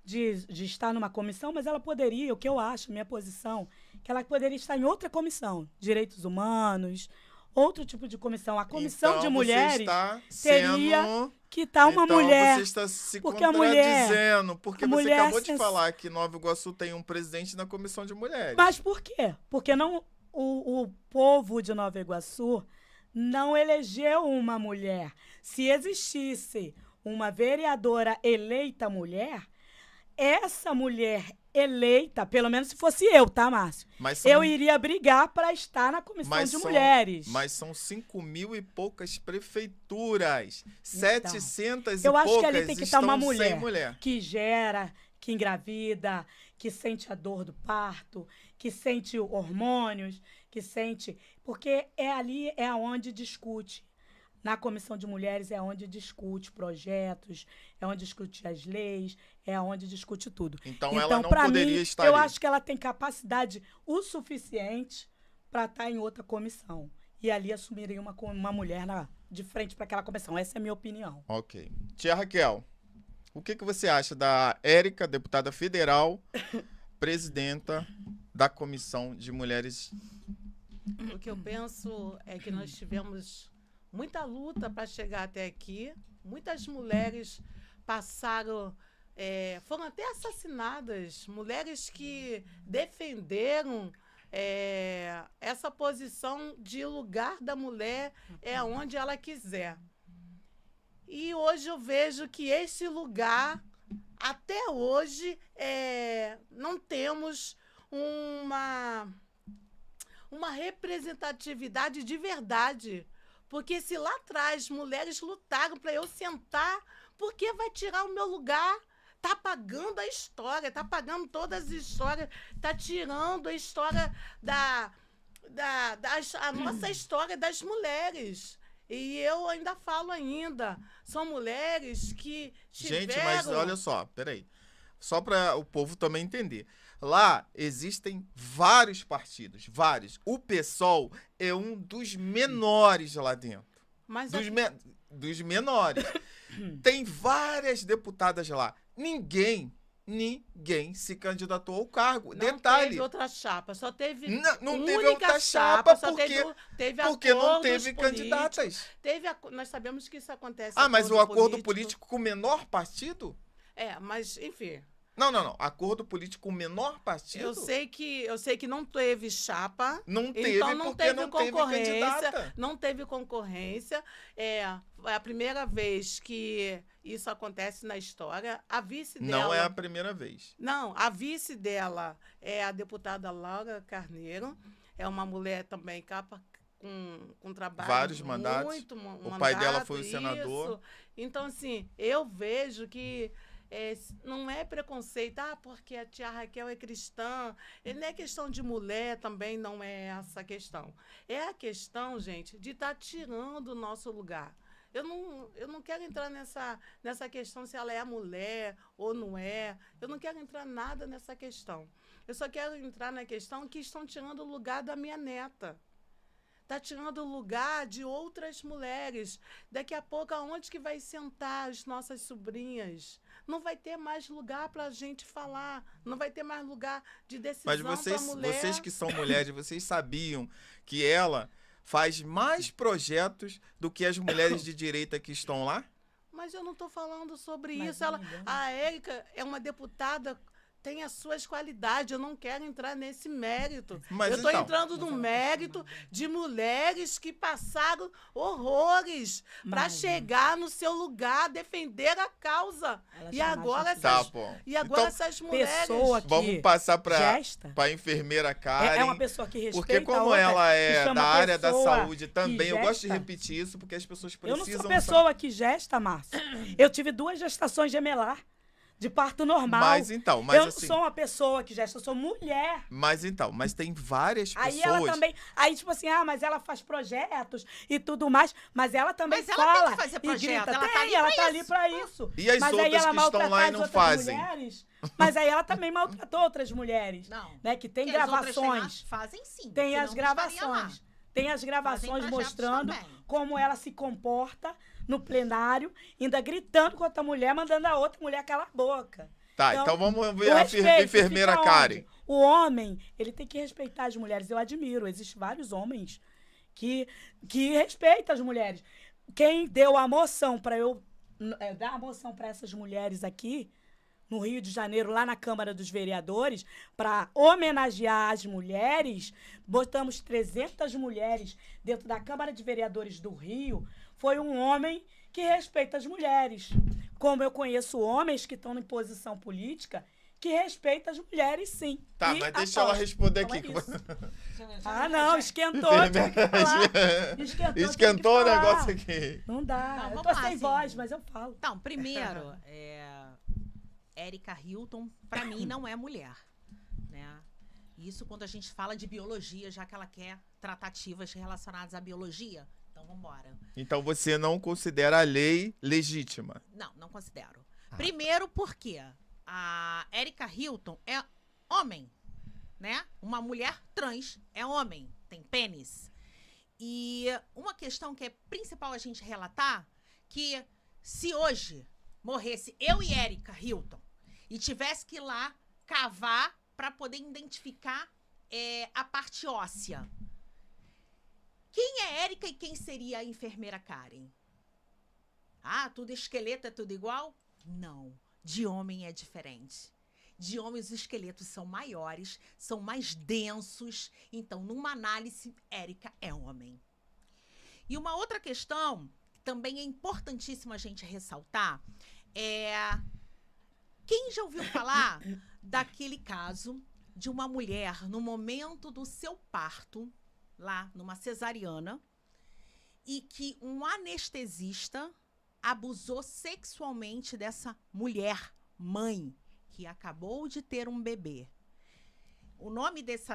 de estar numa comissão, mas ela poderia, o que eu acho, minha posição, que ela poderia estar em outra comissão, direitos humanos, outro tipo de comissão. A comissão
então,
de mulheres
você está
teria
sendo...
que estar uma mulher.
Você está se
porque a
contradizendo, porque
a
você
mulher
acabou de falar que Nova Iguaçu tem um presidente na comissão de mulheres.
Mas por quê? Porque não, o povo de Nova Iguaçu não elegeu uma mulher. Se existisse uma vereadora eleita mulher, essa mulher eleita, pelo menos se fosse eu, tá, Márcio? Eu iria brigar para estar na comissão de mulheres.
Mas são 5.000 e poucas prefeituras. 700
eu
e
acho
poucas
que ali tem que estar uma
mulher
que gera, que engravida, que sente a dor do parto, que sente hormônios, que sente... Porque ali é onde discute. Na Comissão de Mulheres é onde discute projetos, é onde discute as leis, é onde discute tudo.
Então ela não
pra
poderia
mim,
estar
eu
ali.
acho que ela tem capacidade o suficiente para estar em outra comissão. e ali assumirem uma mulher de frente para aquela comissão. Essa é a minha opinião.
Ok. Tia Raquel, o que você acha da Érica, deputada federal, presidenta da Comissão de Mulheres?
O que eu penso é que nós tivemos muita luta para chegar até aqui. Muitas mulheres passaram, foram até assassinadas. Mulheres que defenderam essa posição de lugar da mulher onde ela quiser. E hoje eu vejo que esse lugar, até hoje, não temos uma representatividade de verdade. Porque se lá atrás mulheres lutaram para eu sentar, por que vai tirar o meu lugar? Está apagando a história, está apagando todas as histórias, está tirando a história a nossa história das mulheres. E eu ainda falo ainda, são mulheres que tiveram...
Gente, mas olha só, peraí. Só para o povo também entender. Lá existem vários partidos, vários. O PSOL é um dos menores lá dentro.
Mas
Dos menores. Tem várias deputadas lá. Ninguém se candidatou ao cargo.
não
Detalhe.
teve outra chapa, só teve
Não teve
única
outra chapa
só
porque não
acordos
teve
políticos.
candidatas.
Nós sabemos que isso acontece.
Mas o acordo político com o menor partido?
Mas, enfim...
Não. Acordo político com o menor partido?
Eu sei que não teve chapa.
Não teve
então não
porque
teve
não teve candidata.
Não teve concorrência. É a primeira vez que isso acontece na história. A vice dela...
Não é a primeira vez.
Não, a vice dela é a deputada Laura Carneiro. É uma mulher também com trabalho...
Vários mandatos.
Muito
O pai dela foi o senador.
Isso. Então, assim, eu vejo que... não é preconceito, porque a tia Raquel é cristã. Não é questão de mulher, também não é essa questão. É a questão, gente, de estar tirando o nosso lugar. Eu não quero entrar nessa questão se ela é mulher ou não é. Eu não quero entrar nada nessa questão. Eu só quero entrar na questão que estão tirando o lugar da minha neta. Está tirando o lugar de outras mulheres. Daqui a pouco, aonde que vai sentar as nossas sobrinhas? Não vai ter mais lugar para a gente falar. Não vai ter mais lugar de decisão para a mulher.
Vocês que são mulheres, vocês sabiam que ela faz mais projetos do que as mulheres de direita que estão lá?
Mas eu não estou falando sobre
Mas
isso. A Érica é uma deputada... tem as suas qualidades, eu não quero entrar nesse mérito.
Mas
eu estou
então,
entrando no mérito de mulheres que passaram horrores para chegar no seu lugar, defender a causa. E agora, essas mulheres...
Pessoa que
vamos passar para
gesta.
a enfermeira Karen.
É uma pessoa que respeita
porque como
a outra,
ela
que
é
chama
da área da
pessoa
saúde também, eu
que
gosto de
gesta.
repetir isso porque as pessoas
Eu
precisam...
não sou pessoa que gesta, Márcio. Eu tive 2 gestações gemelar. De parto normal.
Mas
eu
assim,
não sou uma pessoa que gesta, eu sou mulher.
Mas tem várias pessoas...
Aí ela também... Aí, tipo assim, mas ela faz projetos e tudo mais, mas ela também
Mas ela
fala
tem que fazer projeto,
e grita.
ela tá ali pra isso.
E as
mas
outras
aí ela
que estão lá e não fazem?
Mulheres, mas aí ela também maltratou outras mulheres.
Não.
Né, que tem
Porque as outras
gravações.
fazem sim.
Tem
senão
as
não estaria lá.
gravações. Tem as gravações
Fazem projetos
mostrando
também.
como ela se comporta no plenário, ainda gritando com outra mulher, mandando a outra mulher calar a boca.
Tá, então vamos ver
o
a
respeito
enfermeira
fica
Karen.
onde? O homem, ele tem que respeitar as mulheres. Eu admiro, existem vários homens que respeitam as mulheres. Quem deu a moção para eu dar a moção para essas mulheres aqui, no Rio de Janeiro, lá na Câmara dos Vereadores, para homenagear as mulheres, botamos 300 mulheres dentro da Câmara de Vereadores do Rio, foi um homem que respeita as mulheres. Como eu conheço homens que estão em posição política, que respeitam as mulheres, sim.
Tá, mas deixa ela responder aqui.
Não, esquentou. Tinha que falar.
Esquentou o negócio aqui.
Não dá.
Não,
Eu
vamos
tô
lá,
sem
assim.
voz, mas eu falo.
Então, primeiro, Érica Hilton, pra mim, não é mulher, né? Isso quando a gente fala de biologia, já que ela quer tratativas relacionadas à biologia. Então, vamos embora.
Então você não considera a lei legítima?
Não considero. Primeiro porque a Érica Hilton é homem, né? Uma mulher trans é homem, tem pênis. E uma questão que é principal a gente relatar, que se hoje morresse eu e Érica Hilton e tivesse que ir lá cavar para poder identificar a parte óssea, quem é Érica e quem seria a enfermeira Karen? Ah, tudo esqueleto é tudo igual? Não. De homem é diferente. De homem os esqueletos são maiores, são mais densos. Então, numa análise, Érica é homem. E uma outra questão, que também é importantíssima a gente ressaltar, é... Quem já ouviu falar daquele caso de uma mulher, no momento do seu parto, lá numa cesariana, e que um anestesista abusou sexualmente dessa mulher, mãe, que acabou de ter um bebê? O nome desse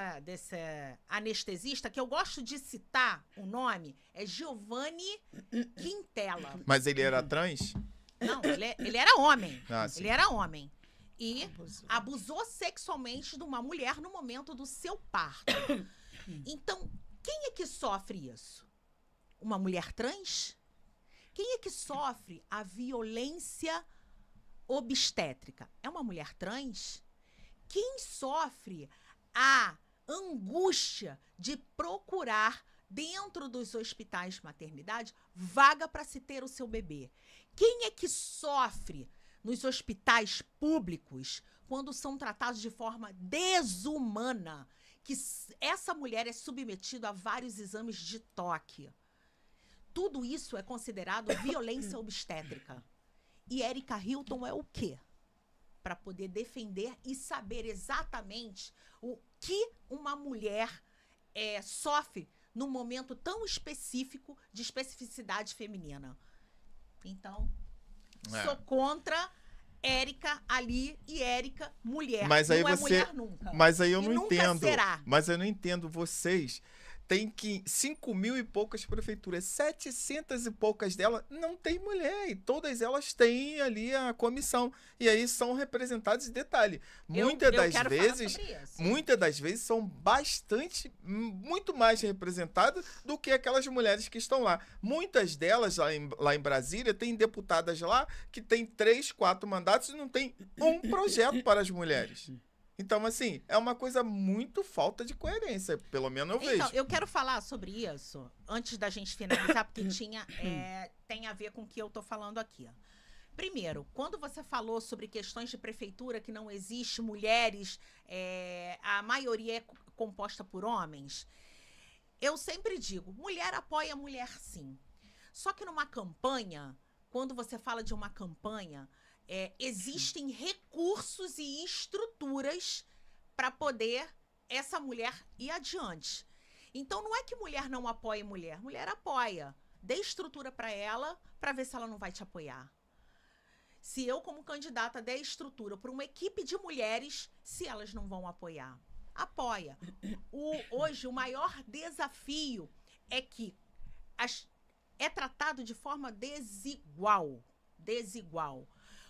anestesista, que eu gosto de citar o nome, é Giovanni Quintela.
Mas ele era trans?
Não, ele era homem.
Ah, sim.
Ele era homem. E abusou sexualmente de uma mulher no momento do seu parto. Então, quem é que sofre isso? Uma mulher trans? Quem é que sofre a violência obstétrica? É uma mulher trans? Quem sofre a angústia de procurar, dentro dos hospitais maternidade, vaga para se ter o seu bebê? Quem é que sofre nos hospitais públicos quando são tratados de forma desumana? Que essa mulher é submetida a vários exames de toque. Tudo isso é considerado violência obstétrica. E Érica Hilton é o quê? Para poder defender e saber exatamente o que uma mulher sofre num momento tão específico de especificidade feminina. Então, sou contra Érica ali e Érica mulher.
Mas aí
não é
você,
mulher nunca.
mas aí eu
E
não
nunca
entendo.
será.
Mas eu não entendo vocês. Tem 5.000 e poucas prefeituras, 700 e poucas delas não tem mulher, e todas elas têm ali a comissão, e aí são representadas. Detalhe, muitas das vezes são muito mais representadas do que aquelas mulheres que estão lá. Muitas delas lá em Brasília tem deputadas lá que tem 3, 4 mandatos e não tem um projeto para as mulheres. Então, assim, é uma coisa muito falta de coerência, pelo menos eu vejo.
Então, eu quero falar sobre isso, antes da gente finalizar, porque tem a ver com o que eu tô falando aqui. Primeiro, quando você falou sobre questões de prefeitura que não existe mulheres, a maioria é composta por homens, eu sempre digo, mulher apoia mulher sim. Só que numa campanha, quando você fala de uma campanha, existem recursos e estruturas para poder essa mulher ir adiante. Então, não é que mulher não apoie mulher. Mulher apoia. Dê estrutura para ela, para ver se ela não vai te apoiar. Se eu, como candidata, der estrutura para uma equipe de mulheres, se elas não vão apoiar. Apoia. Hoje, o maior desafio é que é tratado de forma desigual. Desigual.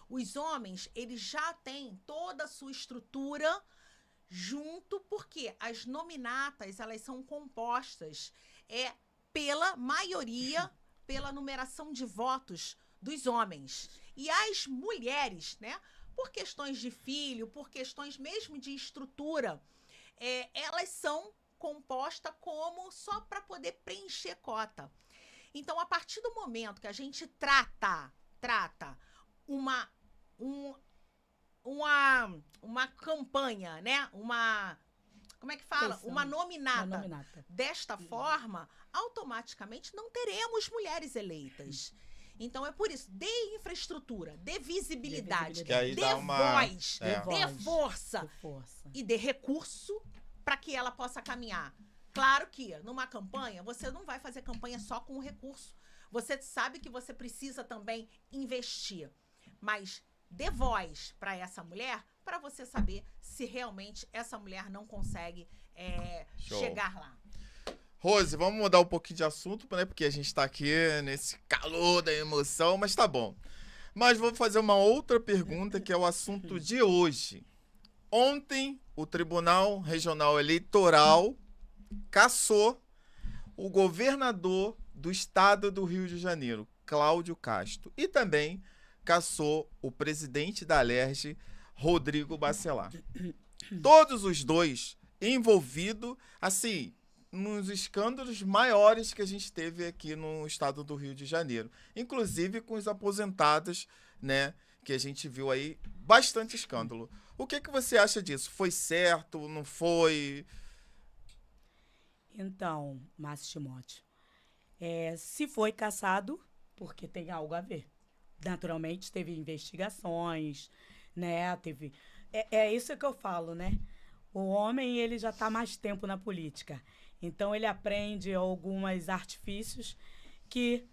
Os homens, eles já têm toda a sua estrutura junto, porque as nominatas, elas são compostas pela maioria, pela numeração de votos dos homens. E as mulheres, né, por questões de filho, por questões mesmo de estrutura, elas são compostas como só para poder preencher cota. Então, a partir do momento que a gente trata uma campanha, né? Como é que fala? Uma nominata. Desta forma, automaticamente não teremos mulheres eleitas. Então é por isso, dê infraestrutura, dê visibilidade, dê voz, dê força e dê recurso para que ela possa caminhar. Claro que numa campanha, você não vai fazer campanha só com o recurso. Você sabe que você precisa também investir. Mas dê voz para essa mulher, para você saber se realmente essa mulher não consegue chegar lá.
Rose, vamos mudar um pouquinho de assunto, né? Porque a gente tá aqui nesse calor da emoção, mas tá bom. Mas vou fazer uma outra pergunta, que é o assunto de hoje. Ontem, o Tribunal Regional Eleitoral cassou o governador do estado do Rio de Janeiro, Cláudio Castro, e também cassou o presidente da Alerj, Rodrigo Bacelar. Todos os dois envolvidos, assim, nos escândalos maiores que a gente teve aqui no estado do Rio de Janeiro. Inclusive com os aposentados, né, que a gente viu aí bastante escândalo. O que você acha disso? Foi certo? Não foi?
Então, Márcio Timóteo, se foi cassado, porque tem algo a ver. Naturalmente, teve investigações, né? É isso que eu falo, né? O homem, ele já está mais tempo na política. Então, ele aprende alguns artifícios que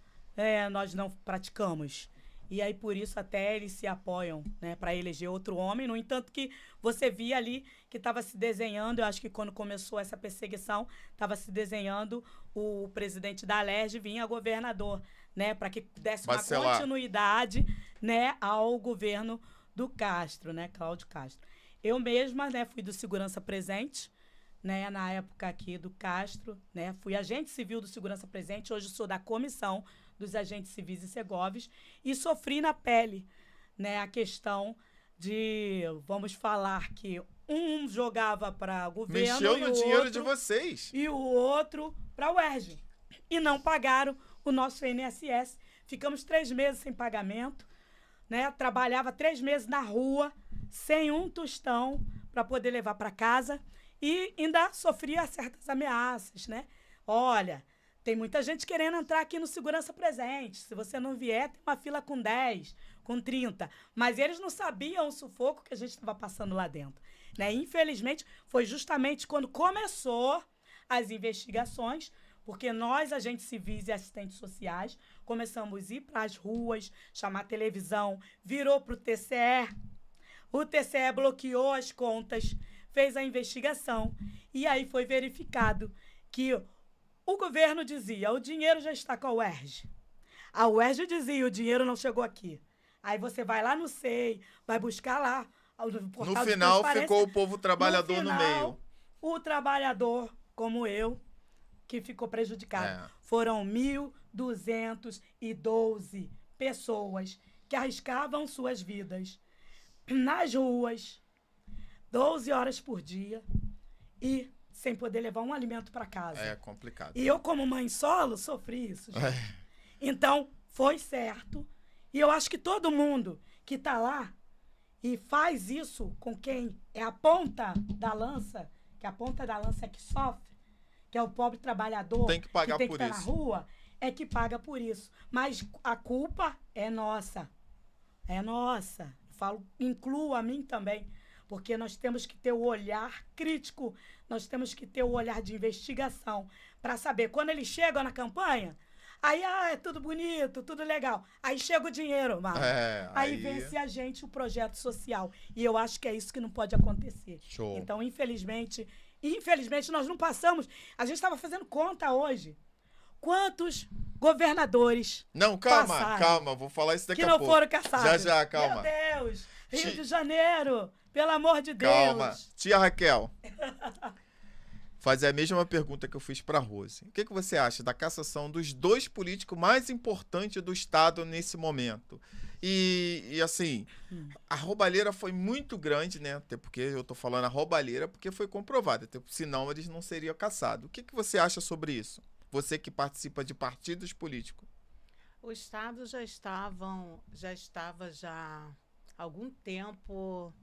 nós não praticamos. E aí, por isso, até eles se apoiam, né, para eleger outro homem. No entanto, que você via ali que estava se desenhando, eu acho que quando começou essa perseguição, estava se desenhando o presidente da Alerj vinha governador, né, para que desse uma continuidade, né, ao governo do Castro, né, Cláudio Castro. Eu mesma, né, fui do Segurança Presente, né, na época aqui do Castro, né, fui agente civil do Segurança Presente, hoje sou da comissão dos agentes civis e segoves, e sofri na pele, né, a questão de, vamos falar que um jogava para o governo
mexeu no dinheiro de vocês.
E o outro para o UERJ. E não pagaram o nosso INSS. Ficamos 3 meses sem pagamento, né? Trabalhava 3 meses na rua, sem um tostão para poder levar para casa e ainda sofria certas ameaças, né? Olha, tem muita gente querendo entrar aqui no Segurança Presente. Se você não vier, tem uma fila com 10, com 30. Mas eles não sabiam o sufoco que a gente estava passando lá dentro, né? Infelizmente, foi justamente quando começou as investigações, porque nós, agentes civis e assistentes sociais, começamos a ir para as ruas, chamar a televisão, virou para o TCE. O TCE bloqueou as contas, fez a investigação e aí foi verificado que o governo dizia, o dinheiro já está com a UERJ. A UERJ dizia, o dinheiro não chegou aqui. Aí você vai lá no SEI, vai buscar lá.
No final, ficou o povo trabalhador no meio.
O trabalhador, como eu, que ficou prejudicado. Foram 1.212 pessoas que arriscavam suas vidas nas ruas, 12 horas por dia e sem poder levar um alimento para casa.
É complicado.
E eu, como mãe solo, sofri isso. Então, foi certo. E eu acho que todo mundo que está lá e faz isso com quem é a ponta da lança, que a ponta da lança é que sofre, que é o pobre trabalhador,
tem que pagar
que
por
estar na rua, é que paga por isso. Mas a culpa é nossa. É nossa. Incluo a mim também. Porque nós temos que ter o olhar crítico, nós temos que ter o olhar de investigação para saber. Quando eles chegam na campanha, aí é tudo bonito, tudo legal. Aí chega o dinheiro, Marcos. Aí vence a gente o projeto social. E eu acho que é isso que não pode acontecer.
Show.
Então, infelizmente, nós não passamos. A gente estava fazendo conta hoje. Quantos governadores
calma, vou falar isso daqui a pouco.
Que não foram caçados.
Já, calma.
Meu Deus, Rio de Janeiro, pelo amor de Deus.
Calma, tia Raquel. Fazer a mesma pergunta que eu fiz para Rose. O que você acha da cassação dos 2 políticos mais importantes do Estado nesse momento? E assim, a roubalheira foi muito grande, né? Até porque eu tô falando a roubalheira porque foi comprovada. Senão eles não seriam caçados. O que você acha sobre isso? Você que participa de partidos políticos.
O Estado já estava há algum tempo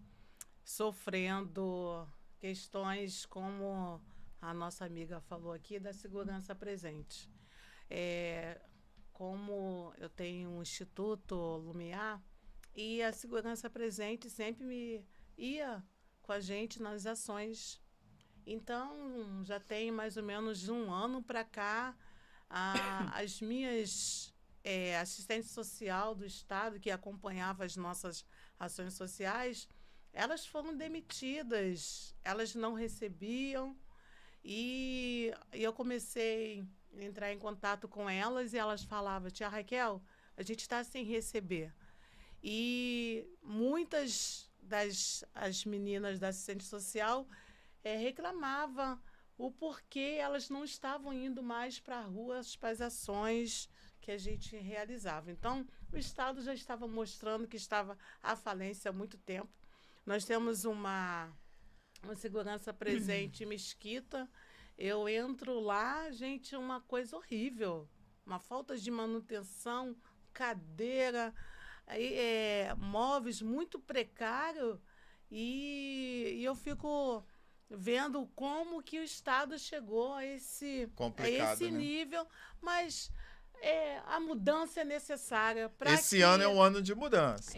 sofrendo questões como a nossa amiga falou aqui da Segurança Presente. Como eu tenho um Instituto Lumiar, e a Segurança Presente sempre me ia com a gente nas ações. Então, já tem mais ou menos de 1 ano para cá, as minhas assistentes sociais do Estado, que acompanhavam as nossas ações sociais, elas foram demitidas, elas não recebiam, e eu comecei a entrar em contato com elas, e elas falavam, tia Raquel, a gente está sem receber. E muitas das meninas da assistente social reclamavam o porquê elas não estavam indo mais para a rua para as ações que a gente realizava. Então, o Estado já estava mostrando que estava à falência há muito tempo. Nós temos uma segurança presente em Mesquita. Eu entro lá, gente, uma coisa horrível. Uma falta de manutenção, cadeira, móveis muito precários. E eu fico vendo como que o Estado chegou a esse
Complicado, né?
nível, mas a mudança é necessária.
Esse ano é um ano de mudança.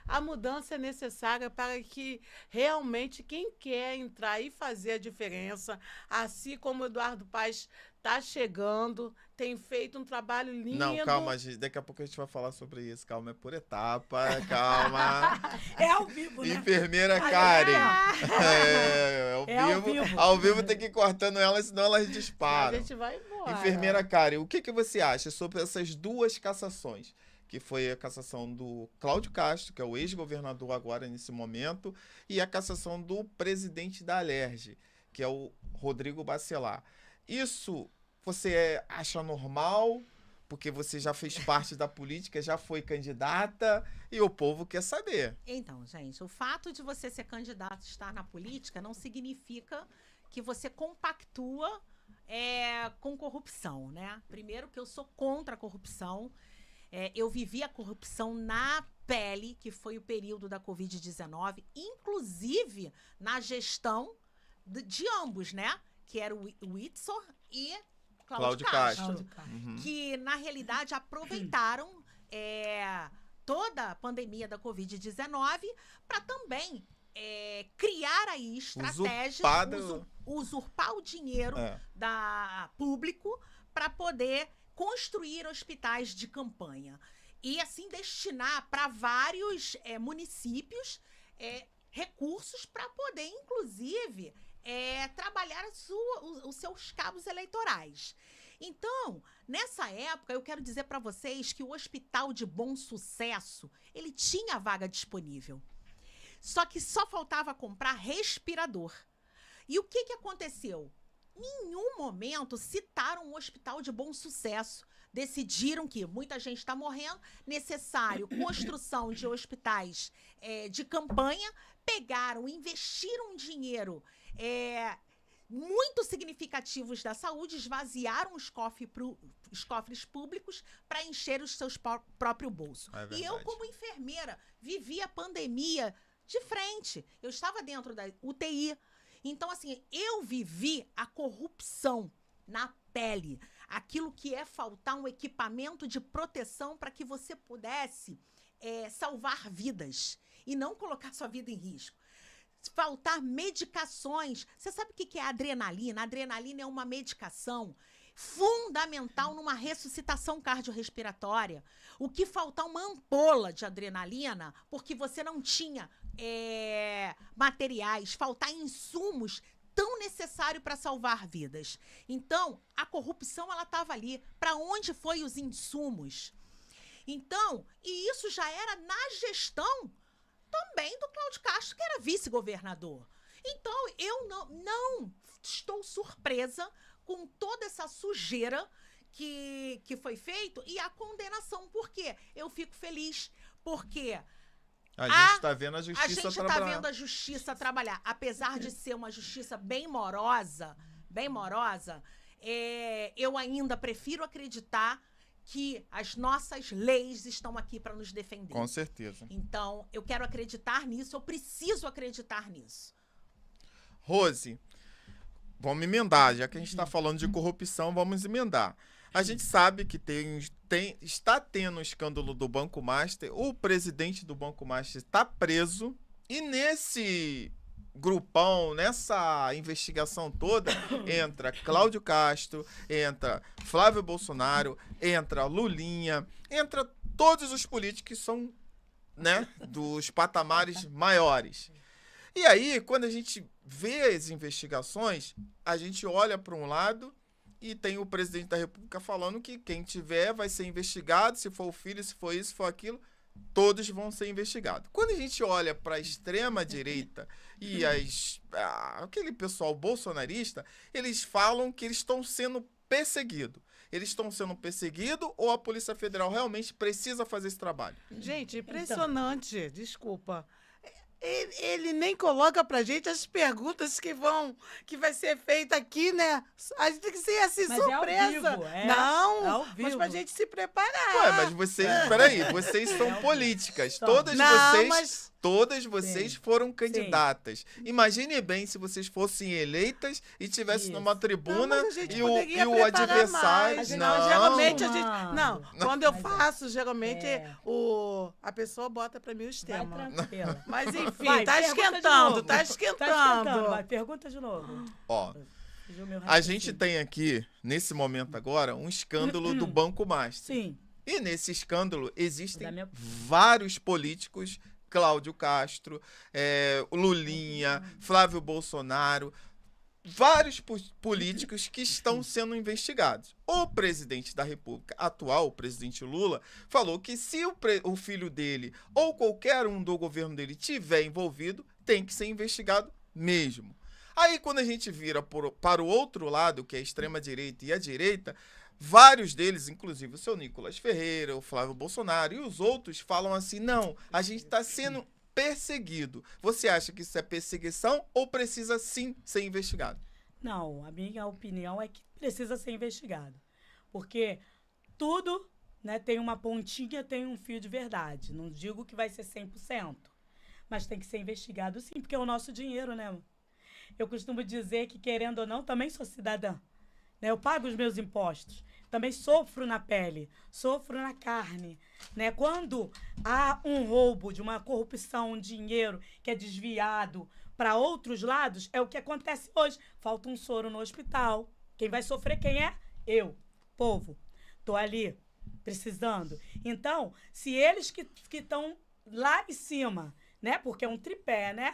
A mudança é necessária para que realmente quem quer entrar e fazer a diferença, assim como o Eduardo Paes está chegando, tem feito um trabalho lindo.
Não, calma, gente, daqui a pouco a gente vai falar sobre isso. Calma, é por etapa, calma.
É ao vivo, né?
Enfermeira Karen. Ao vivo. Ao vivo tem que ir cortando elas, senão elas disparam.
A gente vai embora.
Enfermeira Karen, o que você acha sobre essas duas cassações? Que foi a cassação do Cláudio Castro, que é o ex-governador agora nesse momento, e a cassação do presidente da Alerj, que é o Rodrigo Bacelar. Isso você acha normal? Porque você já fez parte da política, já foi candidata, e o povo quer saber.
Então, gente, o fato de você ser candidato e estar na política não significa que você compactua com corrupção, né? Primeiro que eu sou contra a corrupção. Eu vivi a corrupção na pele, que foi o período da Covid-19, inclusive na gestão de ambos, né? Que era o Whitson e Cláudio Castro.
Uhum.
Que, na realidade, aproveitaram toda a pandemia da Covid-19 para também criar aí estratégias, usurpar o dinheiro público para poder construir hospitais de campanha. E, assim, destinar para vários municípios recursos para poder, inclusive, trabalhar os seus cabos eleitorais. Então, nessa época, eu quero dizer para vocês que o Hospital de Bom Sucesso, ele tinha vaga disponível. Só que só faltava comprar respirador. E o que aconteceu? Em nenhum momento citaram o Hospital de Bom Sucesso. Decidiram que muita gente está morrendo, necessário construção de hospitais de campanha, pegaram, investiram dinheiro muito significativos da saúde, esvaziaram os cofres públicos para encher os seus próprios bolsos. E eu, como enfermeira, vivi a pandemia de frente. Eu estava dentro da UTI. Então, assim, eu vivi a corrupção na pele. Aquilo que é faltar um equipamento de proteção para que você pudesse salvar vidas e não colocar sua vida em risco. Faltar medicações. Você sabe o que é a adrenalina? A adrenalina é uma medicação fundamental numa ressuscitação cardiorrespiratória. O que faltar uma ampola de adrenalina, porque você não tinha materiais, faltar insumos tão necessário para salvar vidas. Então, a corrupção, ela estava ali. Para onde foi os insumos? Então, e isso já era na gestão também do Cláudio Castro, que era vice-governador. Então, eu não estou surpresa com toda essa sujeira que foi feito e a condenação. Por quê? Eu fico feliz, porque
a gente está vendo a justiça trabalhar.
A gente está vendo a justiça trabalhar. Apesar de ser uma justiça bem morosa, eu ainda prefiro acreditar que as nossas leis estão aqui para nos defender.
Com certeza.
Então, eu quero acreditar nisso, eu preciso acreditar nisso.
Rose, vamos emendar. Já que a gente está falando de corrupção, vamos emendar. A gente sabe que está tendo o escândalo do Banco Master. O presidente do Banco Master está preso. E nesse grupão, nessa investigação toda, entra Cláudio Castro, entra Flávio Bolsonaro, entra Lulinha, entra todos os políticos que são, né, dos patamares maiores. E aí, quando a gente vê as investigações, a gente olha para um lado e tem o presidente da República falando que quem tiver vai ser investigado, se for o filho, se for isso, se for aquilo. todos vão ser investigados. Quando a gente olha para a extrema-direita e aquele pessoal bolsonarista, eles falam que eles estão sendo perseguidos. Eles estão sendo perseguidos ou a Polícia Federal realmente precisa fazer esse trabalho?
Gente, impressionante. Desculpa. Ele nem coloca pra gente as perguntas que vai ser feita aqui, né? A gente tem que ser assim,
Mas
surpresa.
é ao vivo,
Não,
é ao vivo.
mas pra gente se preparar.
Ué, mas vocês, peraí, vocês são políticas. Todas vocês
Sim.
foram candidatas. Imagine bem se vocês fossem eleitas e tivessem
Isso.
numa tribuna
mas a gente
e o
poderia
adversário.
preparar mais.
Não,
Geralmente a
Não.
gente. Não, quando eu
Mas
faço, geralmente
É.
a pessoa bota pra mim os
Vai
temas.
tranquila.
Mas enfim,
Vai,
tá
pergunta de
esquentando,
novo.
tá esquentando.
Vai, pergunta de novo.
Ó,
Fugiu meu
a
raciocínio.
gente tem aqui, nesse momento agora, um escândalo do Banco Master.
Sim.
E nesse escândalo existem
Da minha-
vários políticos, Cláudio Castro, o Lulinha, Flávio Bolsonaro, vários políticos que estão sendo investigados. O presidente da República atual, o presidente Lula, falou que se o filho dele ou qualquer um do governo dele tiver envolvido, tem que ser investigado mesmo. Aí quando a gente vira para o outro lado, que é a extrema-direita e a direita, vários deles, inclusive o seu Nicolas Ferreira, o Flávio Bolsonaro e os outros, falam assim, não, a gente está sendo perseguido. Você acha que isso é perseguição ou precisa sim ser investigado?
Não, a minha opinião é que precisa ser investigado. Porque tudo, né, tem uma pontinha, tem um fio de verdade. Não digo que vai ser 100%, mas tem que ser investigado sim, porque é o nosso dinheiro, né? Eu costumo dizer que, querendo ou não, também sou cidadã. Né? Eu pago os meus impostos. Também sofro na pele, sofro na carne. Né? Quando há um roubo de uma corrupção, um dinheiro que é desviado para outros lados, é o que acontece hoje. Falta um soro no hospital. Quem vai sofrer quem é? Eu, povo. Estou ali precisando. Então, se eles que estão lá em cima, né? Porque é um tripé, né?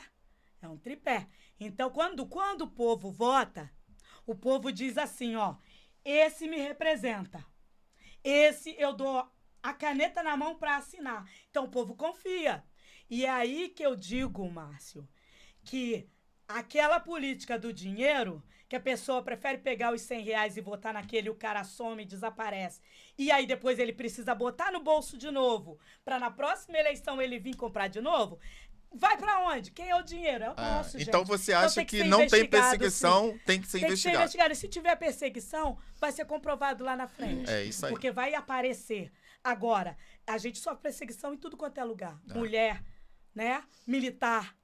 É um tripé. Então, quando o povo vota, o povo diz assim, ó, esse me representa. Esse eu dou a caneta na mão para assinar. Então, o povo confia. E é aí que eu digo, Márcio, que aquela política do dinheiro, que a pessoa prefere pegar os R$100 e votar naquele, o cara some e desaparece. E aí depois ele precisa botar no bolso de novo, para na próxima eleição ele vir comprar de novo. Vai pra onde? Quem é o dinheiro? É o nosso, gente.
Então você
Então
acha
tem
que
ser
não tem
investigado,
perseguição,
sim.
tem que ser
Tem que ser
investigado.
investigado. E se tiver perseguição, vai ser comprovado lá na frente.
É isso aí.
Porque vai aparecer. Agora, a gente sofre perseguição em tudo quanto é lugar. Mulher, né? Militar,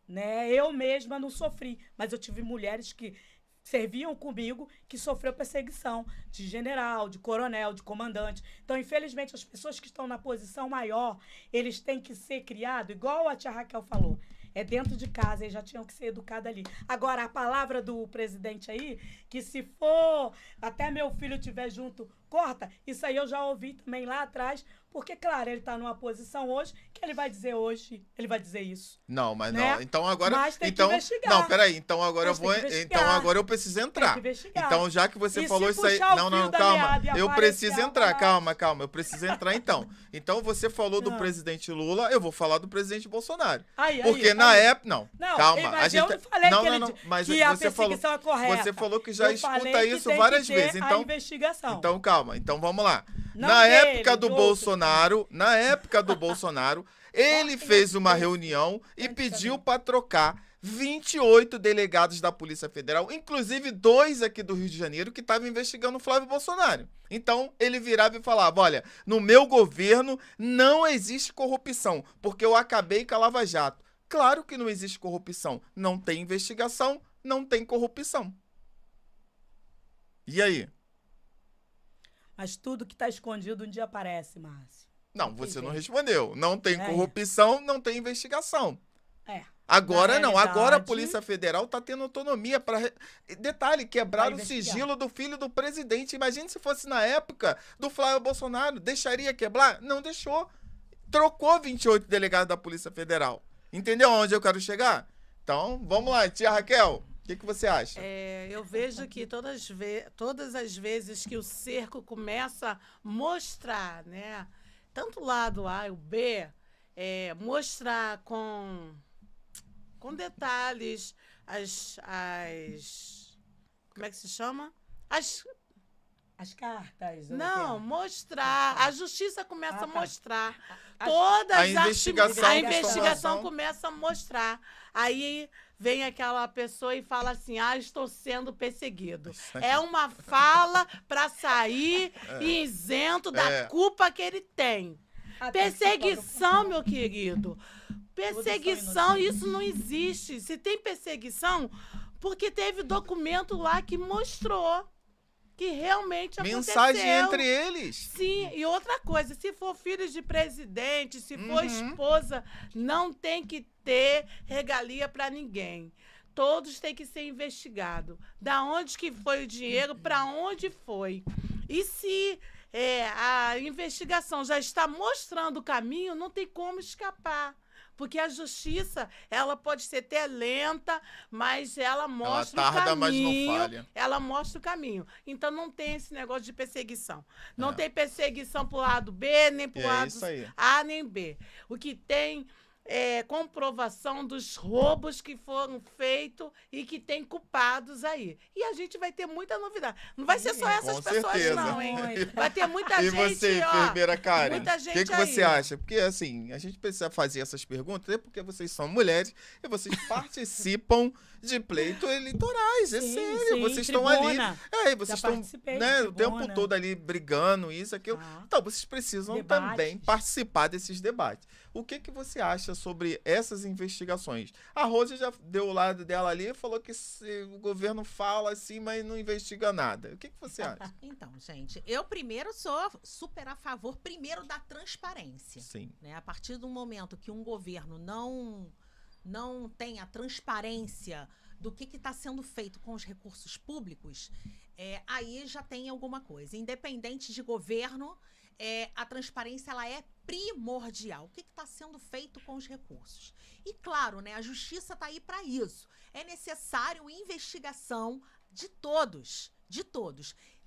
né? Eu mesma não sofri, mas eu tive mulheres que serviam comigo que sofreu perseguição de general, de coronel, de comandante. Então, infelizmente, as pessoas que estão na posição maior, eles têm que ser criados, igual a tia Raquel falou, é dentro de casa, eles já tinham que ser educados ali. Agora, a palavra do presidente aí, que se for até meu filho estiver junto, corta, isso aí eu já ouvi também lá atrás, porque, claro, ele está numa posição hoje que ele vai dizer hoje, ele vai dizer isso.
Não, mas
né?
não. Então agora.
Mas tem que
então,
investigar.
não, peraí. Então agora
Mas
eu vou.
tem que investigar.
Então agora eu preciso entrar.
Tem que investigar.
Então, já que você
E
falou
se
isso aí.
puxar o
Não,
fio
não,
da
calma.
meada e
Eu
aparecer
preciso
algo
entrar.
mais?
Calma. Eu preciso entrar então. Então você falou do
Não.
presidente Lula, eu vou falar do presidente Bolsonaro.
Aí,
Porque na época. Não,
Não,
calma.
mas eu não falei
não,
que,
não,
ele,
não, mas
que a
você falou.
perseguição é correta.
Você falou que já
Eu falei
escuta
que
isso
tem
várias
que ter
vezes.
a
Então,
investigação.
então calma. Então vamos lá.
Não
Na
dele,
época do
de outro.
Bolsonaro, ele fez uma reunião e pediu para trocar 28 delegados da Polícia Federal, inclusive 2 aqui do Rio de Janeiro, que estavam investigando o Flávio Bolsonaro. Então, ele virava e falava, olha, no meu governo não existe corrupção, porque eu acabei com a Lava Jato. Claro que não existe corrupção. Não tem investigação, não tem corrupção. E aí?
Mas tudo que está escondido um dia aparece, Márcio.
Não, você não respondeu. Não tem
É.
corrupção, não tem investigação.
É.
Agora
Na
não, agora a
realidade-
Polícia Federal tá tendo autonomia para... Detalhe, quebraram o
Vai investigar.
sigilo do filho do presidente. Imagine se fosse na época do Flávio Bolsonaro. Deixaria quebrar? Não deixou. Trocou 28 delegados da Polícia Federal. Entendeu onde eu quero chegar? Então, vamos lá, tia Raquel. O que você acha?
Eu vejo que todas as vezes que o cerco começa a mostrar, né, tanto o lado A e o B, mostrar com detalhes como é que se chama?
As cartas.
Não, mostrar. A justiça começa a mostrar.
A
Todas
a investigação
a
que
investigação
estão
começa a mostrar. Aí vem aquela pessoa e fala assim: estou sendo perseguido. É uma fala para sair isento da culpa que ele tem. Perseguição, meu querido. Perseguição, isso não existe. Se tem perseguição, porque teve documento lá que mostrou que realmente aconteceu.
Mensagem entre eles.
Sim, e outra coisa, se for filho de presidente, se for esposa, não tem que ter regalia para ninguém. Todos têm que ser investigados. Da onde que foi o dinheiro, para onde foi. E se a investigação já está mostrando o caminho, não tem como escapar. Porque a justiça, ela pode ser até lenta, mas ela mostra
ela tarda,
o caminho.
mas não falha.
Ela mostra o caminho. Então não tem esse negócio de perseguição. Não tem perseguição pro lado B, nem pro lado A, nem B. O que tem comprovação dos roubos que foram feitos e que tem culpados aí. E a gente vai ter muita novidade. Não vai ser só essas pessoas,
certeza.
não, hein? Vai ter muita gente,
E você, enfermeira Karen,
muita
o
gente
que você acha? Porque, assim, a gente precisa fazer essas perguntas, é porque vocês são mulheres e vocês participam de pleitos eleitorais, é sério. Vocês estão ali. Vocês estão o tempo todo ali brigando, isso, aquilo. Então, vocês precisam também participar desses debates. O que você acha sobre essas investigações? A Rose já deu o lado dela ali e falou que o governo fala assim, mas não investiga nada. O que você acha?
Então, gente, eu primeiro sou super a favor, primeiro, da transparência.
Sim.
Né? A partir do momento que um governo não tem a transparência do que está sendo feito com os recursos públicos, aí já tem alguma coisa. Independente de governo, a transparência ela é primordial. O que está sendo feito com os recursos? E claro, né, a justiça está aí para isso. É necessário investigação de todos.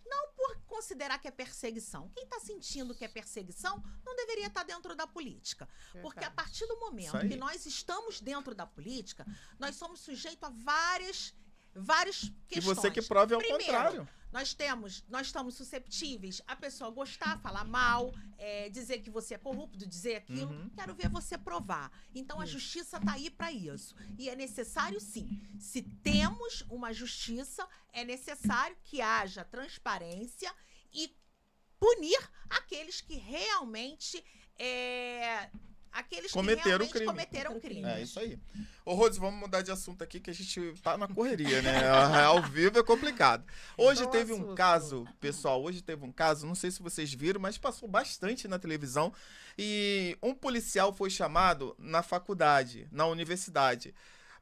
Não por considerar que é perseguição. Quem está sentindo que é perseguição não deveria estar dentro da política. Porque a partir do momento que nós estamos dentro da política, nós somos sujeitos a várias questões.
E você que prove ao contrário.
Nós estamos susceptíveis a pessoa gostar, falar mal, dizer que você é corrupto, dizer aquilo. Quero ver você provar. Então, a justiça está aí para isso. E é necessário, sim. Se temos uma justiça, é necessário que haja transparência e punir aqueles que realmente
cometeram
crime.
É isso aí. Ô, Rose, vamos mudar de assunto aqui, que a gente tá na correria, né? Ao vivo é complicado. Hoje teve um caso, pessoal, não sei se vocês viram, mas passou bastante na televisão, e um policial foi chamado na faculdade, na universidade,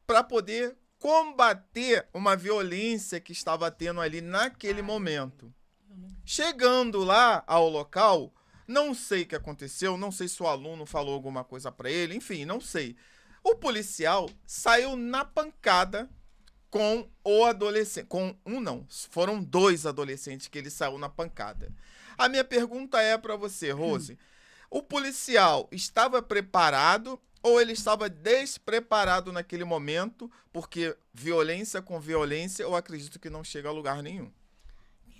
para poder combater uma violência que estava tendo ali naquele momento. Chegando lá ao local, não sei o que aconteceu, não sei se o aluno falou alguma coisa pra ele, enfim, não sei. O policial saiu na pancada com o adolescente. Foram 2 adolescentes que ele saiu na pancada. A minha pergunta é pra você, Rose. O policial estava preparado ou ele estava despreparado naquele momento? Porque violência com violência, eu acredito que não chega a lugar nenhum.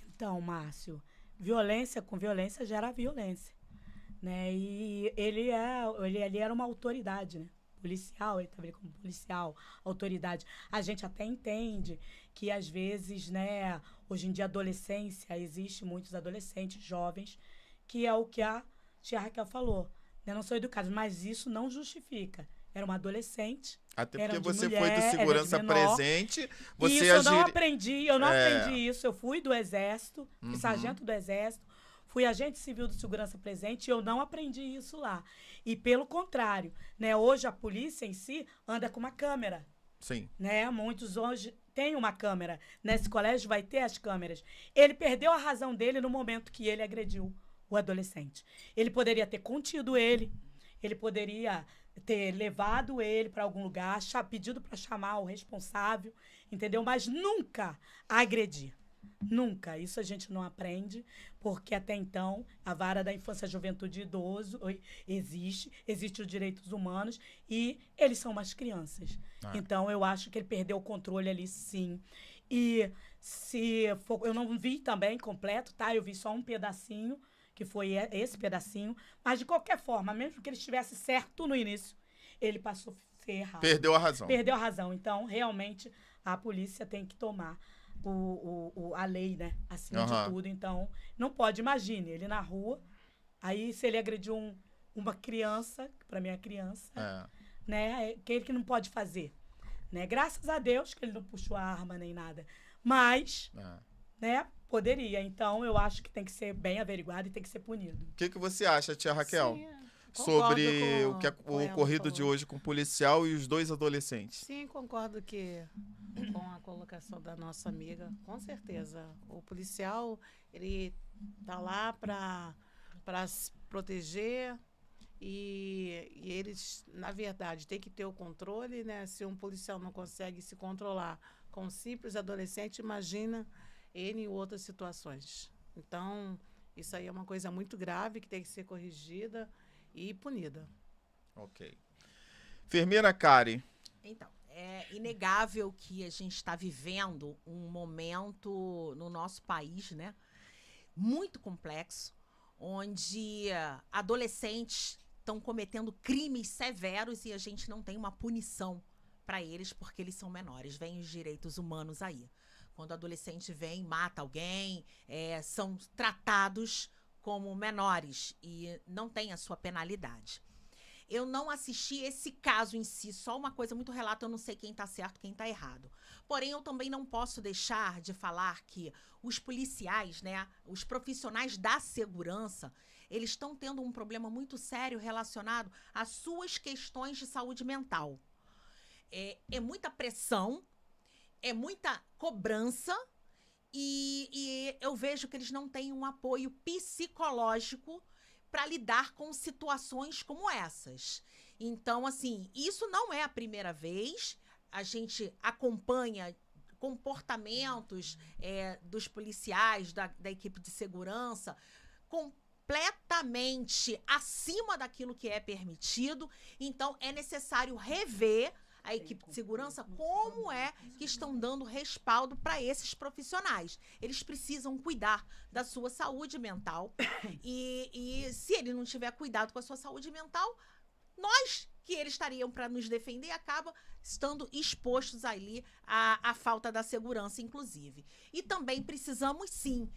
Então, Márcio, violência com violência gera violência, né? E ele ali era uma autoridade, né? Policial, ele estava ali como policial, autoridade. A gente até entende que, às vezes, né, hoje em dia, adolescência, existe muitos adolescentes jovens, que é o que a tia Raquel falou, né? Não são educados, mas isso não justifica. Era uma adolescente.
Até porque você foi do segurança presente. Você
isso eu não aprendi isso. Eu fui do Exército, fui sargento do Exército, fui agente civil do segurança presente e eu não aprendi isso lá. E pelo contrário, né? Hoje a polícia em si anda com uma câmera.
Sim.
Né? Muitos hoje têm uma câmera. Nesse colégio vai ter as câmeras. Ele perdeu a razão dele no momento que ele agrediu o adolescente. Ele poderia ter contido ele poderia ter levado ele para algum lugar, pedido para chamar o responsável, entendeu? Mas nunca agredir. Nunca. Isso a gente não aprende, porque até então a vara da infância, juventude e idoso existe os direitos humanos e eles são umas crianças. Então eu acho que ele perdeu o controle ali, sim. E se for, eu não vi também completo, tá? Eu vi só um pedacinho, que foi esse pedacinho, mas de qualquer forma, mesmo que ele estivesse certo no início, ele passou a ser errado.
Perdeu a razão.
Perdeu a razão. Então, realmente, a polícia tem que tomar a lei, né? Acima de tudo. Então, não pode, imagine, ele na rua, aí se ele agrediu uma criança, que pra mim é criança, né? Que ele que não pode fazer. Né? Graças a Deus que ele não puxou a arma nem nada. Mas, né, poderia. Então, eu acho que tem que ser bem averiguado e tem que ser punido.
O que você acha, tia Raquel?
Sim,
sobre
concordo
o ocorrido de hoje com o policial e os 2 adolescentes?
Sim, concordo com a colocação da nossa amiga, com certeza. O policial, ele tá lá para se proteger e eles, na verdade, têm que ter o controle, né? Se um policial não consegue se controlar com um simples adolescente, imagina ele em outras situações. Então, isso aí é uma coisa muito grave que tem que ser corrigida e punida.
Ok. Enfermeira Kari.
Então, é inegável que a gente está vivendo um momento no nosso país, né, muito complexo, onde adolescentes estão cometendo crimes severos e a gente não tem uma punição para eles porque eles são menores. Vêm os direitos humanos aí. Quando o adolescente vem, mata alguém, são tratados como menores e não tem a sua penalidade. Eu não assisti esse caso em si, só uma coisa muito relata, eu não sei quem está certo, quem está errado. Porém, eu também não posso deixar de falar que os policiais, né, os profissionais da segurança, eles estão tendo um problema muito sério relacionado às suas questões de saúde mental. É muita pressão, é muita cobrança e eu vejo que eles não têm um apoio psicológico para lidar com situações como essas. Então, assim, isso não é a primeira vez. A gente acompanha comportamentos dos policiais, da equipe de segurança, completamente acima daquilo que é permitido. Então, é necessário rever a equipe de segurança, como é que estão dando respaldo para esses profissionais. Eles precisam cuidar da sua saúde mental e se ele não tiver cuidado com a sua saúde mental, nós que eles estariam para nos defender acaba estando expostos ali à falta da segurança, inclusive. E também precisamos, sim,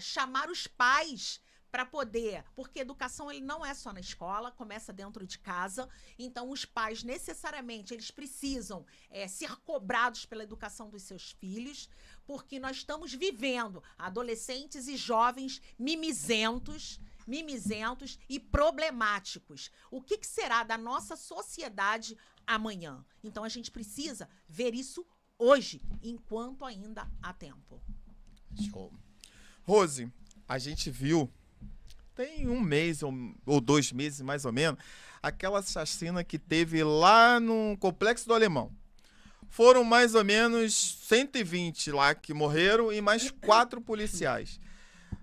chamar os pais para poder, porque educação ele não é só na escola, começa dentro de casa, então os pais necessariamente eles precisam ser cobrados pela educação dos seus filhos, porque nós estamos vivendo adolescentes e jovens mimizentos e problemáticos. O que será da nossa sociedade amanhã? Então a gente precisa ver isso hoje, enquanto ainda há tempo.
Show. Rose, a gente viu tem 1 mês ou 2 meses, mais ou menos, aquela chacina que teve lá no Complexo do Alemão. Foram mais ou menos 120 lá que morreram e mais 4 policiais.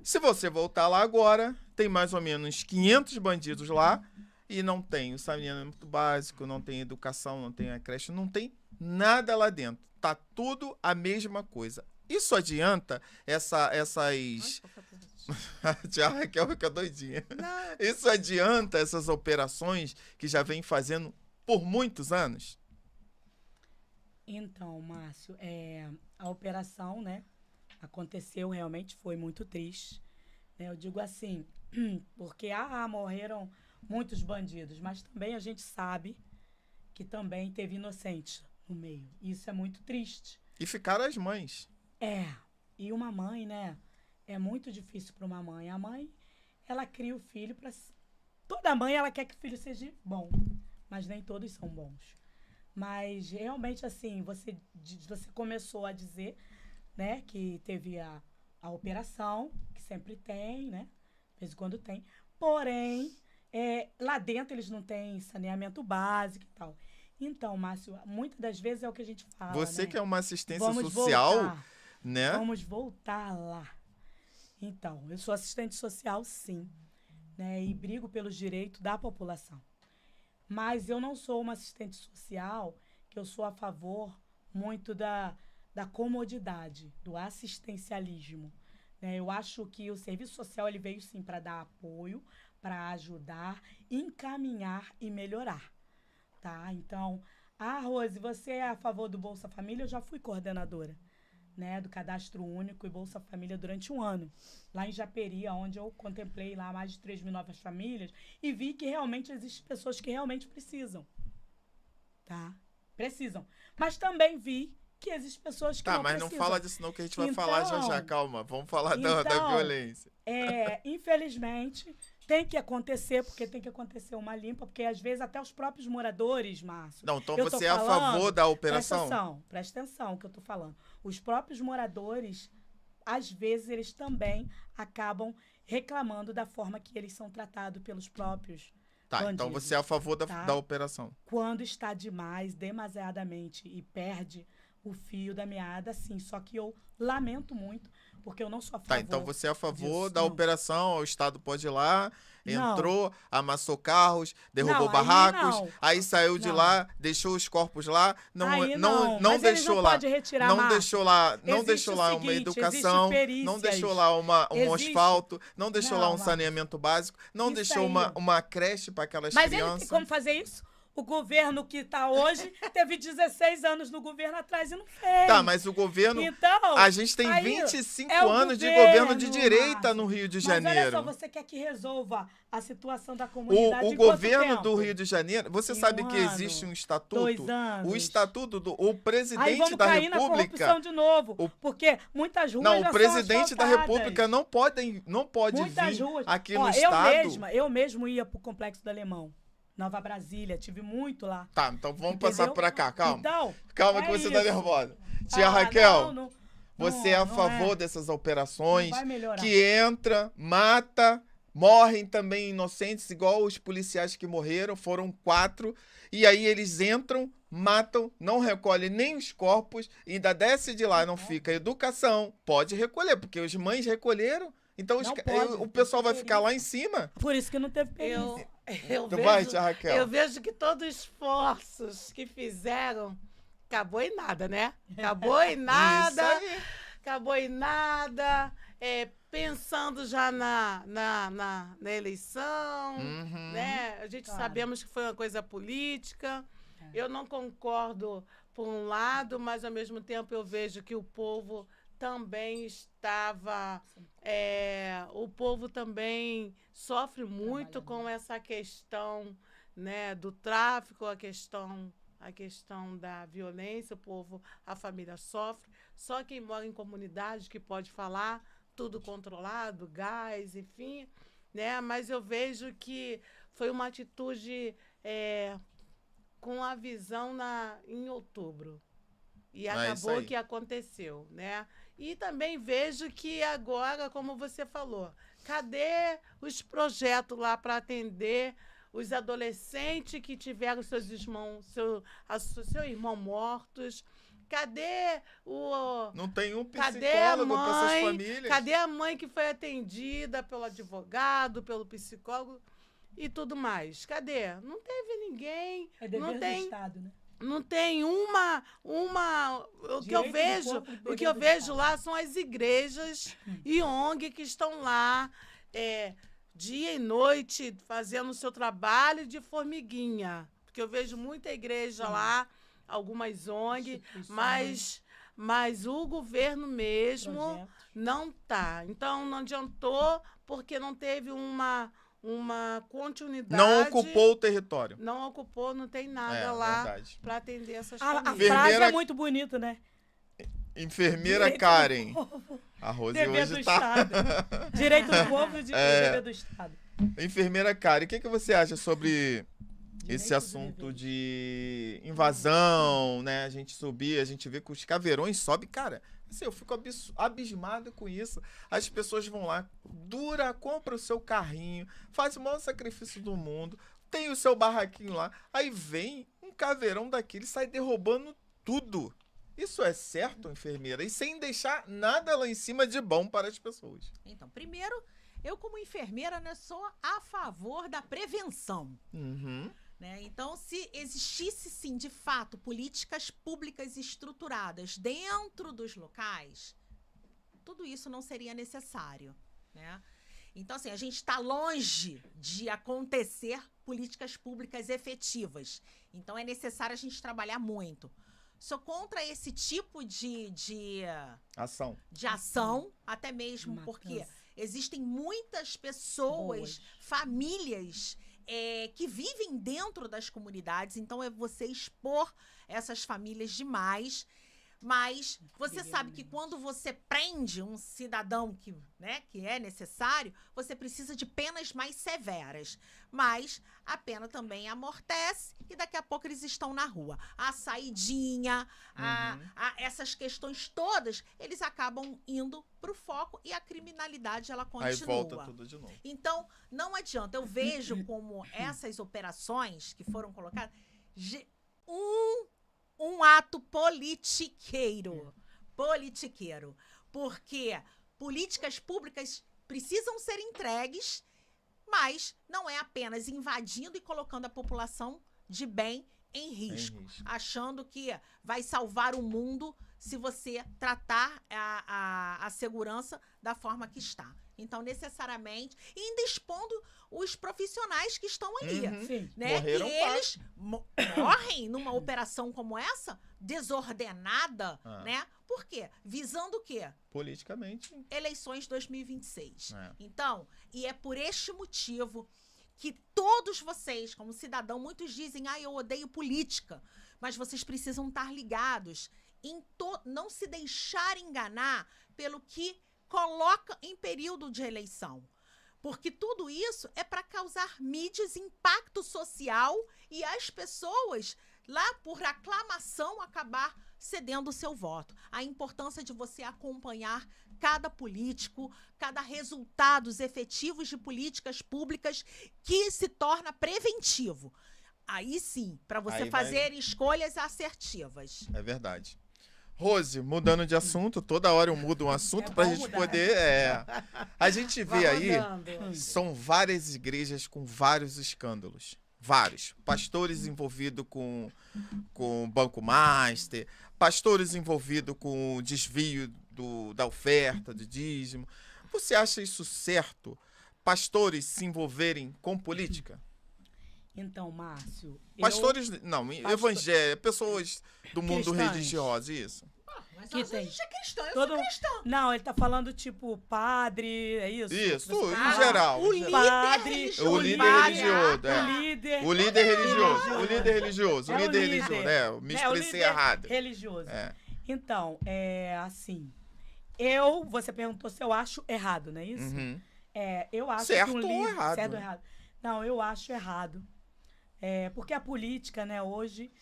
Se você voltar lá agora, tem mais ou menos 500 bandidos lá e não tem o saneamento básico, não tem educação, não tem a creche, não tem nada lá dentro. Tá tudo a mesma coisa. Isso adianta essas... A tia Raquel fica doidinha. Não. Isso adianta essas operações que já vem fazendo por muitos anos?
Então, Márcio, a operação, né, aconteceu realmente, foi muito triste. Né? Eu digo assim, porque morreram muitos bandidos, mas também a gente sabe que também teve inocentes no meio. Isso é muito triste.
E ficaram as mães.
E uma mãe, né? É muito difícil para uma mãe. A mãe, ela cria o filho para... Toda mãe, ela quer que o filho seja bom, mas nem todos são bons. Mas, realmente, assim, você começou a dizer, né, que teve a operação, que sempre tem, né? De vez em quando tem. Porém, lá dentro eles não têm saneamento básico e tal. Então, Márcio, muitas das vezes é o que a gente fala,
Você, né, que é uma assistência
Vamos
social...
voltar.
né?
Vamos voltar lá. Então, eu sou assistente social, sim, né? E brigo pelos direitos da população. Mas eu não sou uma assistente social que eu sou a favor muito da comodidade, do assistencialismo, né? Eu acho que o serviço social ele veio, sim, para dar apoio, para ajudar, encaminhar e melhorar, tá? Então, Rose, você é a favor do Bolsa Família? Eu já fui coordenadora, né, do Cadastro Único e Bolsa Família durante 1 ano, lá em Japeri, onde eu contemplei lá mais de 3.000 novas famílias e vi que realmente existem pessoas que realmente precisam, tá? Precisam. Mas também vi que existem pessoas que não
mas
precisam.
não fala disso não, que a gente vai falar já, calma. Vamos falar da violência.
Infelizmente, tem que acontecer, porque tem que acontecer uma limpa, porque às vezes até os próprios moradores, Márcio...
Não, então você é a favor da operação?
Presta atenção que eu tô falando. Os próprios moradores, às vezes, eles também acabam reclamando da forma que eles são tratados pelos próprios bandidos.
Então você é a favor da operação.
Quando está demasiadamente, e perde o fio da meada, sim. Só que eu lamento muito, porque eu não sou a favor.
Então você é a favor
disso,
da
não.
operação, o Estado pode ir lá, entrou,
Não.
amassou carros, derrubou
Não,
barracos, aí saiu de
Não.
lá, deixou os corpos lá, não
Mas eles
deixou
não
lá.
podem retirar,
Não
Márcio.
deixou lá, não
Existe
deixou
o
lá
seguinte,
uma educação,
existe
não
perícias.
deixou lá um
Existe-
asfalto, não deixou lá um
Márcio.
saneamento básico, não
Isso
deixou
aí.
uma creche para aquelas
Mas ele
crianças.
tem como fazer isso? O governo que está hoje teve 16 anos no governo atrás e não fez.
Tá, mas o governo...
Então,
A gente tem
aí,
25
é o
anos de
governo,
governo de direita
Márcio.
no Rio de
Mas
Janeiro.
olha só, você quer que resolva a situação da comunidade
O
em quanto
governo
tempo?
do Rio de Janeiro, você
Em
sabe
um
que
ano,
existe um estatuto?
2 anos.
O estatuto o
Aí
presidente
vamos
da
cair na
República.
corrupção de novo, porque muitas ruas
Não,
já
o presidente
são
da
asfaltadas.
República não pode
Muitas
vir
ruas.
aqui
Ó,
no estado.
Eu mesmo ia pro Complexo do Alemão, Nova Brasília, tive muito lá.
Tá, então vamos
Entendeu?
passar pra cá, calma.
Então,
Calma
é
que você tá
isso.
nervosa. Tia Raquel,
não,
você é a
não
favor dessas operações
Não vai melhorar.
que entra, mata, morrem também inocentes, igual os policiais que morreram, foram 4, e aí eles entram, matam, não recolhem nem os corpos, e ainda desce de lá, não fica educação, pode recolher, porque as mães recolheram, então
Não pode,
o pessoal vai
tem
ficar lá em cima.
Por isso que não teve perícia.
Eu
Então
vejo,
vai, tia Raquel.
eu vejo que todos os esforços que fizeram acabou em nada, né? Acabou em nada.
Isso aí.
Acabou em nada. Pensando já na eleição,
Uhum.
né? A gente
Claro.
sabemos que foi uma coisa política. Eu não concordo por um lado, mas ao mesmo tempo eu vejo que o povo também estava... o povo também sofre muito com essa questão, né, do tráfico, a questão da violência, o povo, a família sofre. Só quem mora em comunidade que pode falar, tudo controlado, gás, enfim, né? Mas eu vejo que foi uma atitude com a visão em outubro. E acabou que aconteceu, né? E também vejo que agora, como você falou, cadê os projetos lá para atender os adolescentes que tiveram seus irmãos, seu irmão mortos? Cadê
Não tem um
cadê a
psicólogo para essas
mãe?
famílias.
Cadê a mãe que foi atendida pelo advogado, pelo psicólogo e tudo mais? Cadê? Não teve ninguém.
É dever
não
do
tem.
Estado, né?
Não tem o que eu
Direito do
vejo,
corpo e
o
dever
que eu
do
vejo
Estado.
lá são as igrejas e ONG que estão lá dia e noite fazendo o seu trabalho de formiguinha, porque eu vejo muita igreja lá, algumas ONG, mas o governo mesmo
Projetos.
não tá. Então não adiantou porque não teve uma continuidade.
Não ocupou o território.
Não ocupou, não tem nada lá para atender essas
A
famílias.
frase
Enfermeira-
é muito bonita, né?
Enfermeira
Direito do
Karen.
povo,
A Rose
dever do
hoje tá...
Estado. Direito do povo e dever do Estado.
Enfermeira Karen, o que você acha sobre esse
Direito
assunto
do
de invasão, né? A gente subir, a gente vê que os caveirões sobem. Cara, assim, eu fico abismado com isso. As pessoas vão lá, compra o seu carrinho, faz o maior sacrifício do mundo, tem o seu barraquinho lá, aí vem um caveirão daquele e sai derrubando tudo. Isso é certo, enfermeira? E sem deixar nada lá em cima de bom para as pessoas.
Então, primeiro, eu como enfermeira, né, sou a favor da prevenção.
Uhum.
Né? Então, se existisse, sim, de fato, políticas públicas estruturadas dentro dos locais, tudo isso não seria necessário, né? Então, assim, a gente está longe de acontecer políticas públicas efetivas. Então, é necessário a gente trabalhar muito. Sou contra esse tipo de ação, até mesmo porque existem muitas pessoas, famílias que vivem dentro das comunidades. Então, é você expor essas famílias demais. Mas você sabe que quando você prende um cidadão que é necessário, você precisa de penas mais severas. Mas a pena também amortece e daqui a pouco eles estão na rua. A saidinha, essas questões todas, eles acabam indo para o foco e a criminalidade, ela continua.
Aí volta tudo de novo.
Então, não adianta. Eu vejo como essas operações que foram colocadas, um ato politiqueiro. Porque políticas públicas precisam ser entregues, mas não é apenas invadindo e colocando a população de bem em risco. Achando que vai salvar o mundo se você tratar a segurança da forma que está. Então, necessariamente, ainda expondo os profissionais que estão ali. Né?
Morreram,
que eles morrem numa operação como essa, desordenada, né? Por quê? Visando o quê?
Politicamente.
Eleições 2026. Então, e é por este motivo que todos vocês, como cidadão, muitos dizem, eu odeio política, mas vocês precisam estar ligados em não se deixar enganar pelo que coloca em período de eleição. Porque tudo isso é para causar mídias, impacto social e as pessoas, lá por aclamação, acabar cedendo o seu voto. A importância de você acompanhar cada político, cada resultados efetivos de políticas públicas que se torna preventivo. Aí sim, para você fazer escolhas assertivas.
É verdade. Rose, mudando de assunto, toda hora eu mudo um assunto pra gente poder... A gente vê aí, são várias igrejas com vários escândalos. Vários. Pastores envolvidos com Banco Master, pastores envolvidos com desvio da oferta, do dízimo. Você acha isso certo? Pastores se envolverem com política?
Então, Márcio...
Pastores, evangélicos, pessoas do mundo religioso, isso.
Mas a gente é cristão, eu sou cristão.
Não, ele tá falando, tipo, padre, é isso?
Isso, em geral.
O líder religioso.
O líder religioso. Me expressei errado.
Religioso. Então, assim, você perguntou se eu acho errado, não é isso? Eu acho
certo
que um líder...
ou errado?
Certo ou errado? Não, eu acho errado. Porque a política, né, hoje,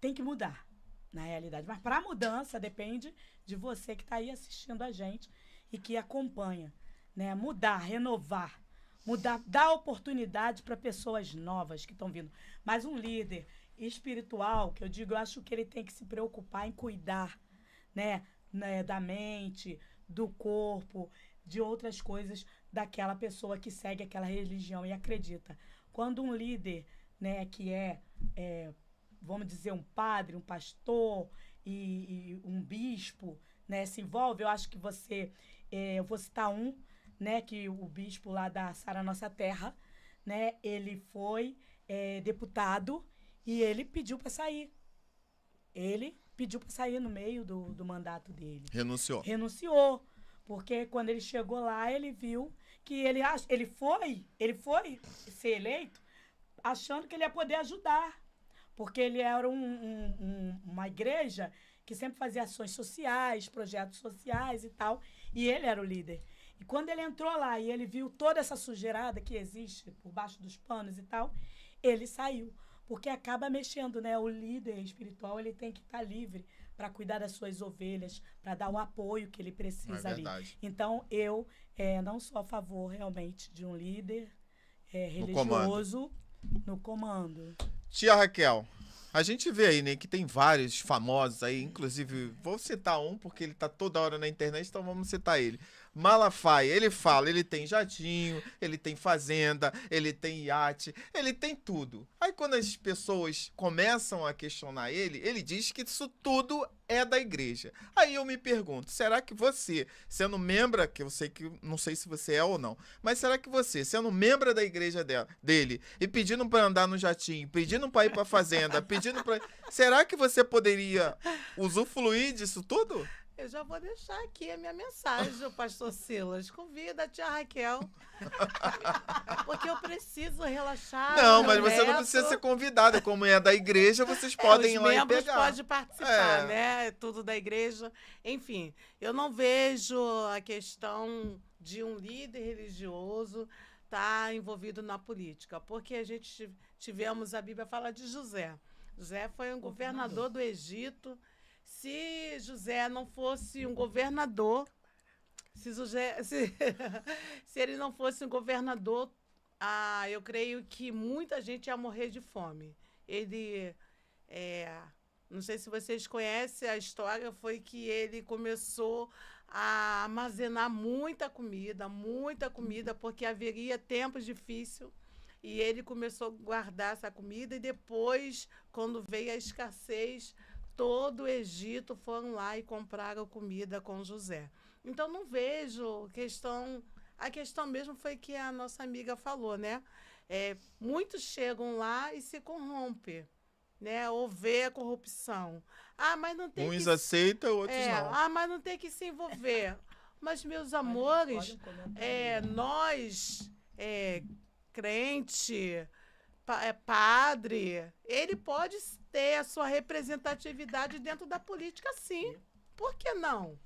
tem que mudar, na realidade. Mas para a mudança depende de você que está aí assistindo a gente e que acompanha. Né? Mudar, renovar, dar oportunidade para pessoas novas que estão vindo. Mas um líder espiritual, que eu digo, eu acho que ele tem que se preocupar em cuidar, né, da mente, do corpo, de outras coisas daquela pessoa que segue aquela religião e acredita. Quando um líder, né, que vamos dizer, um padre, um pastor e um bispo, né, se envolve, eu acho que eu vou citar né, que o bispo lá da Sara Nossa Terra, né, ele foi deputado e ele pediu para sair. Ele pediu para sair no meio do mandato dele. Renunciou. Porque quando ele chegou lá, ele viu que ele foi ser eleito achando que ele ia poder ajudar. Porque ele era uma igreja que sempre fazia ações sociais, projetos sociais e tal. E ele era o líder. E quando ele entrou lá e ele viu toda essa sujeirada que existe por baixo dos panos e tal, ele saiu. Porque acaba mexendo, né? O líder espiritual, ele tem que estar livre para cuidar das suas ovelhas, para dar o apoio que ele precisa ali. Então, eu não sou a favor, realmente, de um líder religioso no comando.
Tia Raquel, A gente vê aí, né, que tem vários famosos aí, inclusive, vou citar um porque ele tá toda hora na internet, então vamos citar ele. Malafaia, ele fala, ele tem jatinho, ele tem fazenda, ele tem iate, ele tem tudo. Aí quando as pessoas começam a questionar ele diz que isso tudo é da igreja. Aí eu me pergunto, será que você, sendo membro, que eu sei que, não sei se você é ou não, mas será que você, sendo membro da igreja dele e pedindo para andar no jatinho, pedindo para ir para fazenda, pedindo para, será que você poderia usufruir disso tudo?
Eu já vou deixar aqui a minha mensagem, o pastor Silas. Convida a tia Raquel. Porque eu preciso relaxar.
Não,
meu
mas você não
neto.
precisa ser convidada. Como é da igreja, vocês podem ir
Os
lá e
membros
pegar.
podem participar,
É.
né? É tudo da igreja. Enfim, eu não vejo a questão de um líder religioso estar envolvido na política. Porque a gente tivemos, a Bíblia fala de José. José foi um governador do Egito. Se José não fosse um governador, se ele não fosse um governador, eu creio que muita gente ia morrer de fome. Ele, não sei se vocês conhecem a história, foi que ele começou a armazenar muita comida, porque haveria tempos difíceis. E ele começou a guardar essa comida e depois, quando veio a escassez, todo o Egito foram lá e compraram comida com José. Então, não vejo questão... A questão mesmo foi que a nossa amiga falou, né? Muitos chegam lá e se corrompem, né? Ou vê a corrupção. Mas não tem
Uns aceitam, outros não.
mas não tem que se envolver. Mas, meus amores, nós, crente... padre, ele pode ter a sua representatividade dentro da política, sim. Por que não?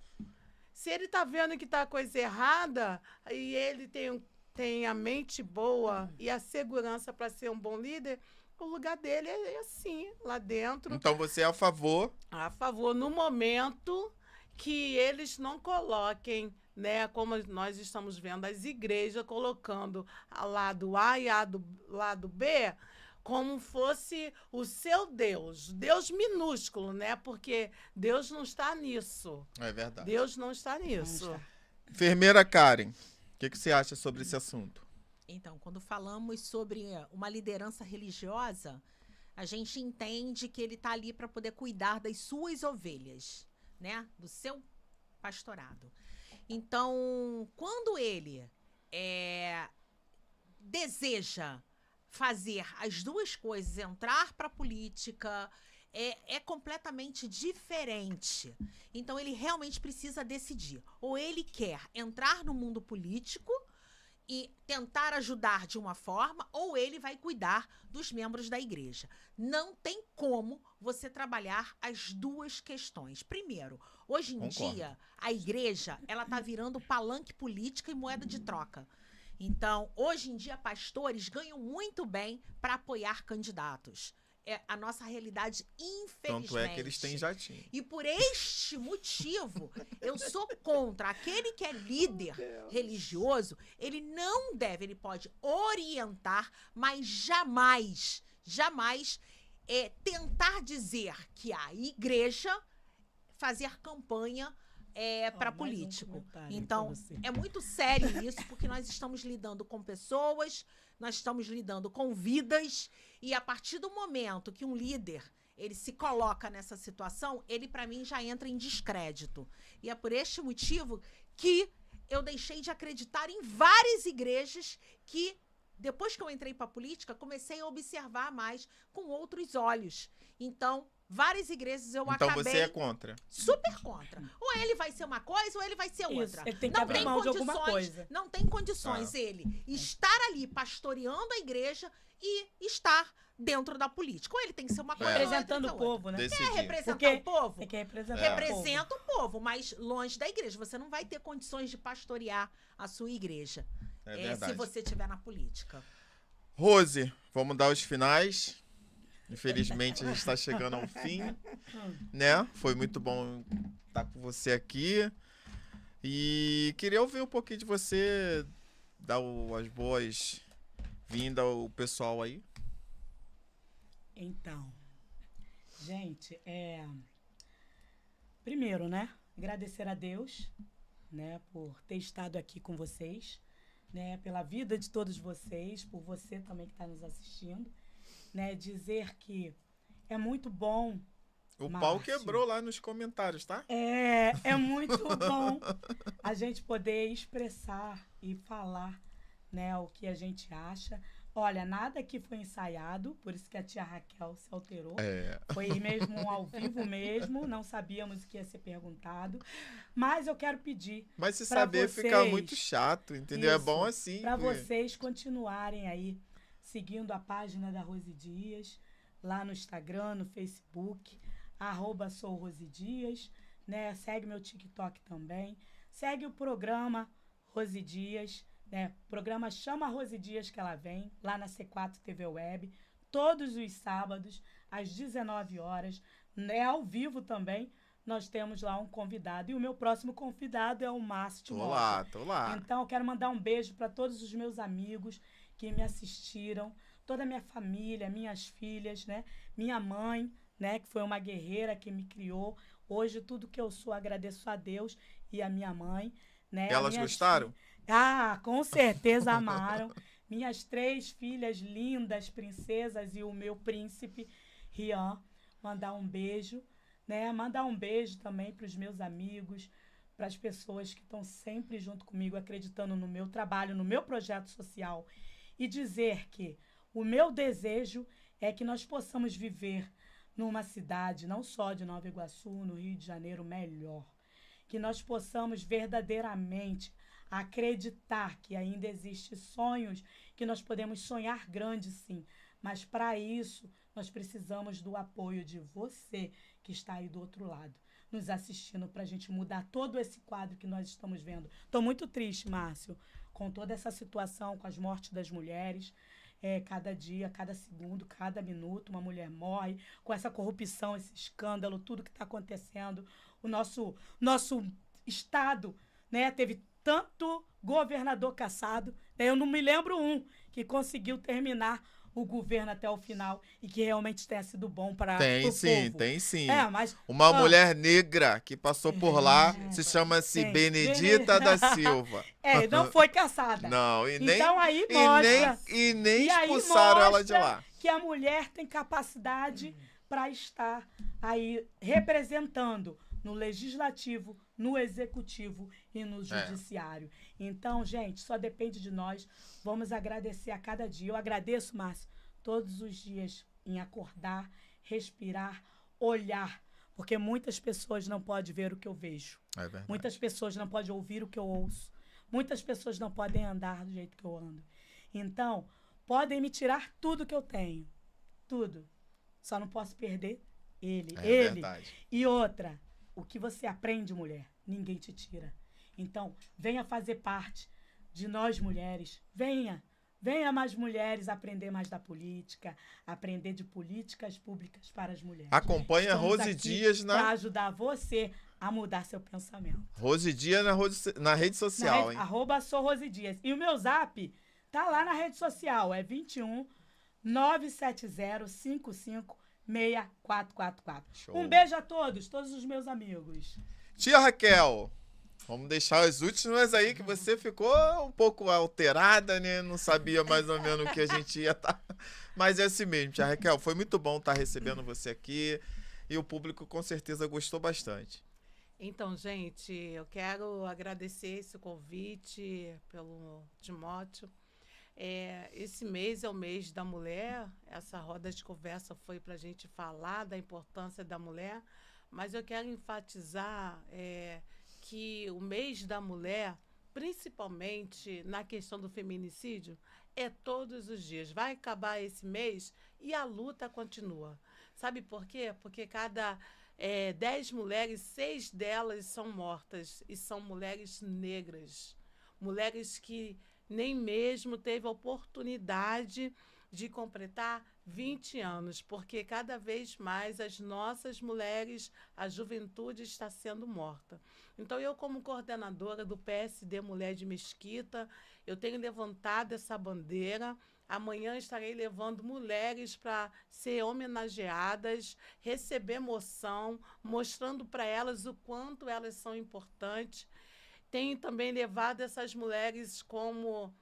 Se ele está vendo que está coisa errada e ele tem a mente boa e a segurança para ser um bom líder, o lugar dele é assim, lá dentro.
Então você é a favor?
A favor, no momento que eles não coloquem, né, como nós estamos vendo as igrejas colocando a lado A e a lado B como fosse o seu Deus, Deus minúsculo, né? Porque Deus não está nisso.
É verdade.
Deus não está nisso.
Enfermeira Karen, o que você acha sobre esse assunto?
Então, quando falamos sobre uma liderança religiosa, a gente entende que ele está ali para poder cuidar das suas ovelhas, né? Do seu pastorado. Então, quando ele deseja fazer as duas coisas, entrar para a política, é completamente diferente. Então, ele realmente precisa decidir. Ou ele quer entrar no mundo político e tentar ajudar de uma forma, ou ele vai cuidar dos membros da igreja. Não tem como você trabalhar as duas questões. Primeiro, hoje em dia, a igreja, ela tá virando palanque política e moeda de troca. Então, hoje em dia, pastores ganham muito bem para apoiar candidatos. É a nossa realidade, infelizmente.
Tanto é que eles têm jatinho.
E por este motivo, eu sou contra aquele que é líder religioso. Ele não deve, ele pode orientar, mas jamais tentar dizer que a igreja fazer campanha para político. Então, é muito sério isso, porque nós estamos lidando com pessoas, nós estamos lidando com vidas, e a partir do momento que um líder ele se coloca nessa situação, ele, para mim, já entra em descrédito. E é por este motivo que eu deixei de acreditar em várias igrejas que, depois que eu entrei para a política, comecei a observar mais com outros olhos. Então, várias igrejas eu acabei...
Então você é contra?
Super contra. Ou ele vai ser uma coisa, ou ele vai ser outra.
Ele tem que abrir mão de alguma coisa.
Não tem condições ele estar ali pastoreando a igreja e estar dentro da política. Ou ele tem que ser uma coisa,
representando o povo, né?
Decidir.
Representar o povo?
Tem que representar
Representa o povo, mas longe da igreja. Você não vai ter condições de pastorear a sua igreja. Se você estiver na política.
Rose, vamos dar os finais. Infelizmente, a gente está chegando ao fim, né? Foi muito bom estar com você aqui. E queria ouvir um pouquinho de você, dar as boas-vindas ao pessoal aí.
Então, Gente, primeiro, né? Agradecer a Deus, né? Por ter estado aqui com vocês, né? Pela vida de todos vocês, por você também que está nos assistindo, né? Dizer que é muito bom.
O
Márcio,
pau quebrou lá nos comentários, tá?
É muito bom a gente poder expressar e falar, né, o que a gente acha. Olha, nada aqui foi ensaiado, por isso que a tia Raquel se alterou. Foi mesmo ao vivo mesmo, não sabíamos o que ia ser perguntado. Mas eu quero pedir.
Mas se
pra
saber
vocês,
fica muito chato, entendeu? É
isso,
bom assim.
para vocês continuarem aí seguindo a página da Rose Dias, lá no Instagram, no Facebook, @souRoseDias, né? Segue meu TikTok também. Segue o programa Rose Dias, né? O programa Chama Rose Dias que ela vem, lá na C4 TV Web, todos os sábados, às 19 horas, né? Ao vivo também, nós temos lá um convidado. E o meu próximo convidado é o Márcio Timóteo.
Tô lá.
Então, eu quero mandar um beijo para todos os meus amigos que me assistiram, toda a minha família, minhas filhas, né? Minha mãe, né? Que foi uma guerreira que me criou. Hoje, tudo que eu sou, agradeço a Deus e a minha mãe, né?
Elas gostaram?
Com certeza amaram. Minhas 3 filhas lindas, princesas, e o meu príncipe, Rian. Mandar um beijo, né? Mandar um beijo também para os meus amigos, para as pessoas que estão sempre junto comigo, acreditando no meu trabalho, no meu projeto social. E dizer que o meu desejo é que nós possamos viver numa cidade, não só de Nova Iguaçu, no Rio de Janeiro, melhor. Que nós possamos verdadeiramente acreditar que ainda existem sonhos, que nós podemos sonhar grande, sim. Mas, para isso, nós precisamos do apoio de você que está aí do outro lado, nos assistindo, para a gente mudar todo esse quadro que nós estamos vendo. Estou muito triste, Márcio, com toda essa situação, com as mortes das mulheres. Cada dia, cada segundo, cada minuto, uma mulher morre, com essa corrupção, esse escândalo, tudo que está acontecendo. O nosso estado, né, teve tanto governador cassado, né, eu não me lembro um que conseguiu terminar o governo até o final e que realmente tenha sido bom para o povo.
Tem sim.
Mas,
uma mulher negra que passou por lá se chama-se Benedita da Silva.
Não foi caçada.
Não,
então aí mostra.
E nem expulsaram ela de lá.
Que a mulher tem capacidade para estar aí representando no legislativo, no executivo e no judiciário. Então, gente, só depende de nós. Vamos agradecer a cada dia. Eu agradeço, Márcio, todos os dias em acordar, respirar, olhar, porque muitas pessoas não podem ver o que eu vejo.
É verdade.
Muitas pessoas não podem ouvir o que eu ouço. Muitas pessoas não podem andar do jeito que eu ando. Então, podem me tirar tudo que eu tenho. Tudo. Só não posso perder ele.
Verdade.
E outra, o que você aprende, mulher, ninguém te tira. Então, venha fazer parte de nós mulheres. Venha mais mulheres aprender mais da política, aprender de políticas públicas para as mulheres.
Acompanhe a Rose Dias
para ajudar você a mudar seu pensamento.
Rose Dias na rede social, hein?
@souRoseDias. E o meu zap tá lá na rede social, é 21 970 55 6444.
Show.
Um beijo a todos os meus amigos.
Tia Raquel, vamos deixar as últimas aí, que você ficou um pouco alterada, né? Não sabia mais ou menos o que a gente ia estar. Mas é assim mesmo, tia Raquel. Foi muito bom estar recebendo você aqui. E o público com certeza gostou bastante.
Então, gente, eu quero agradecer esse convite pelo Timóteo. Esse mês é o mês da mulher. Essa roda de conversa foi para a gente falar da importância da mulher. Mas eu quero enfatizar que o mês da mulher, principalmente na questão do feminicídio, é todos os dias. Vai acabar esse mês e a luta continua. Sabe por quê? Porque cada 10 mulheres, 6 delas são mortas. E são mulheres negras. Mulheres que nem mesmo teve a oportunidade de completar 20 anos, porque cada vez mais as nossas mulheres, a juventude está sendo morta. Então, eu, como coordenadora do PSD Mulher de Mesquita, eu tenho levantado essa bandeira. Amanhã estarei levando mulheres para ser homenageadas, receber moção, mostrando para elas o quanto elas são importantes. Tenho também levado essas mulheres como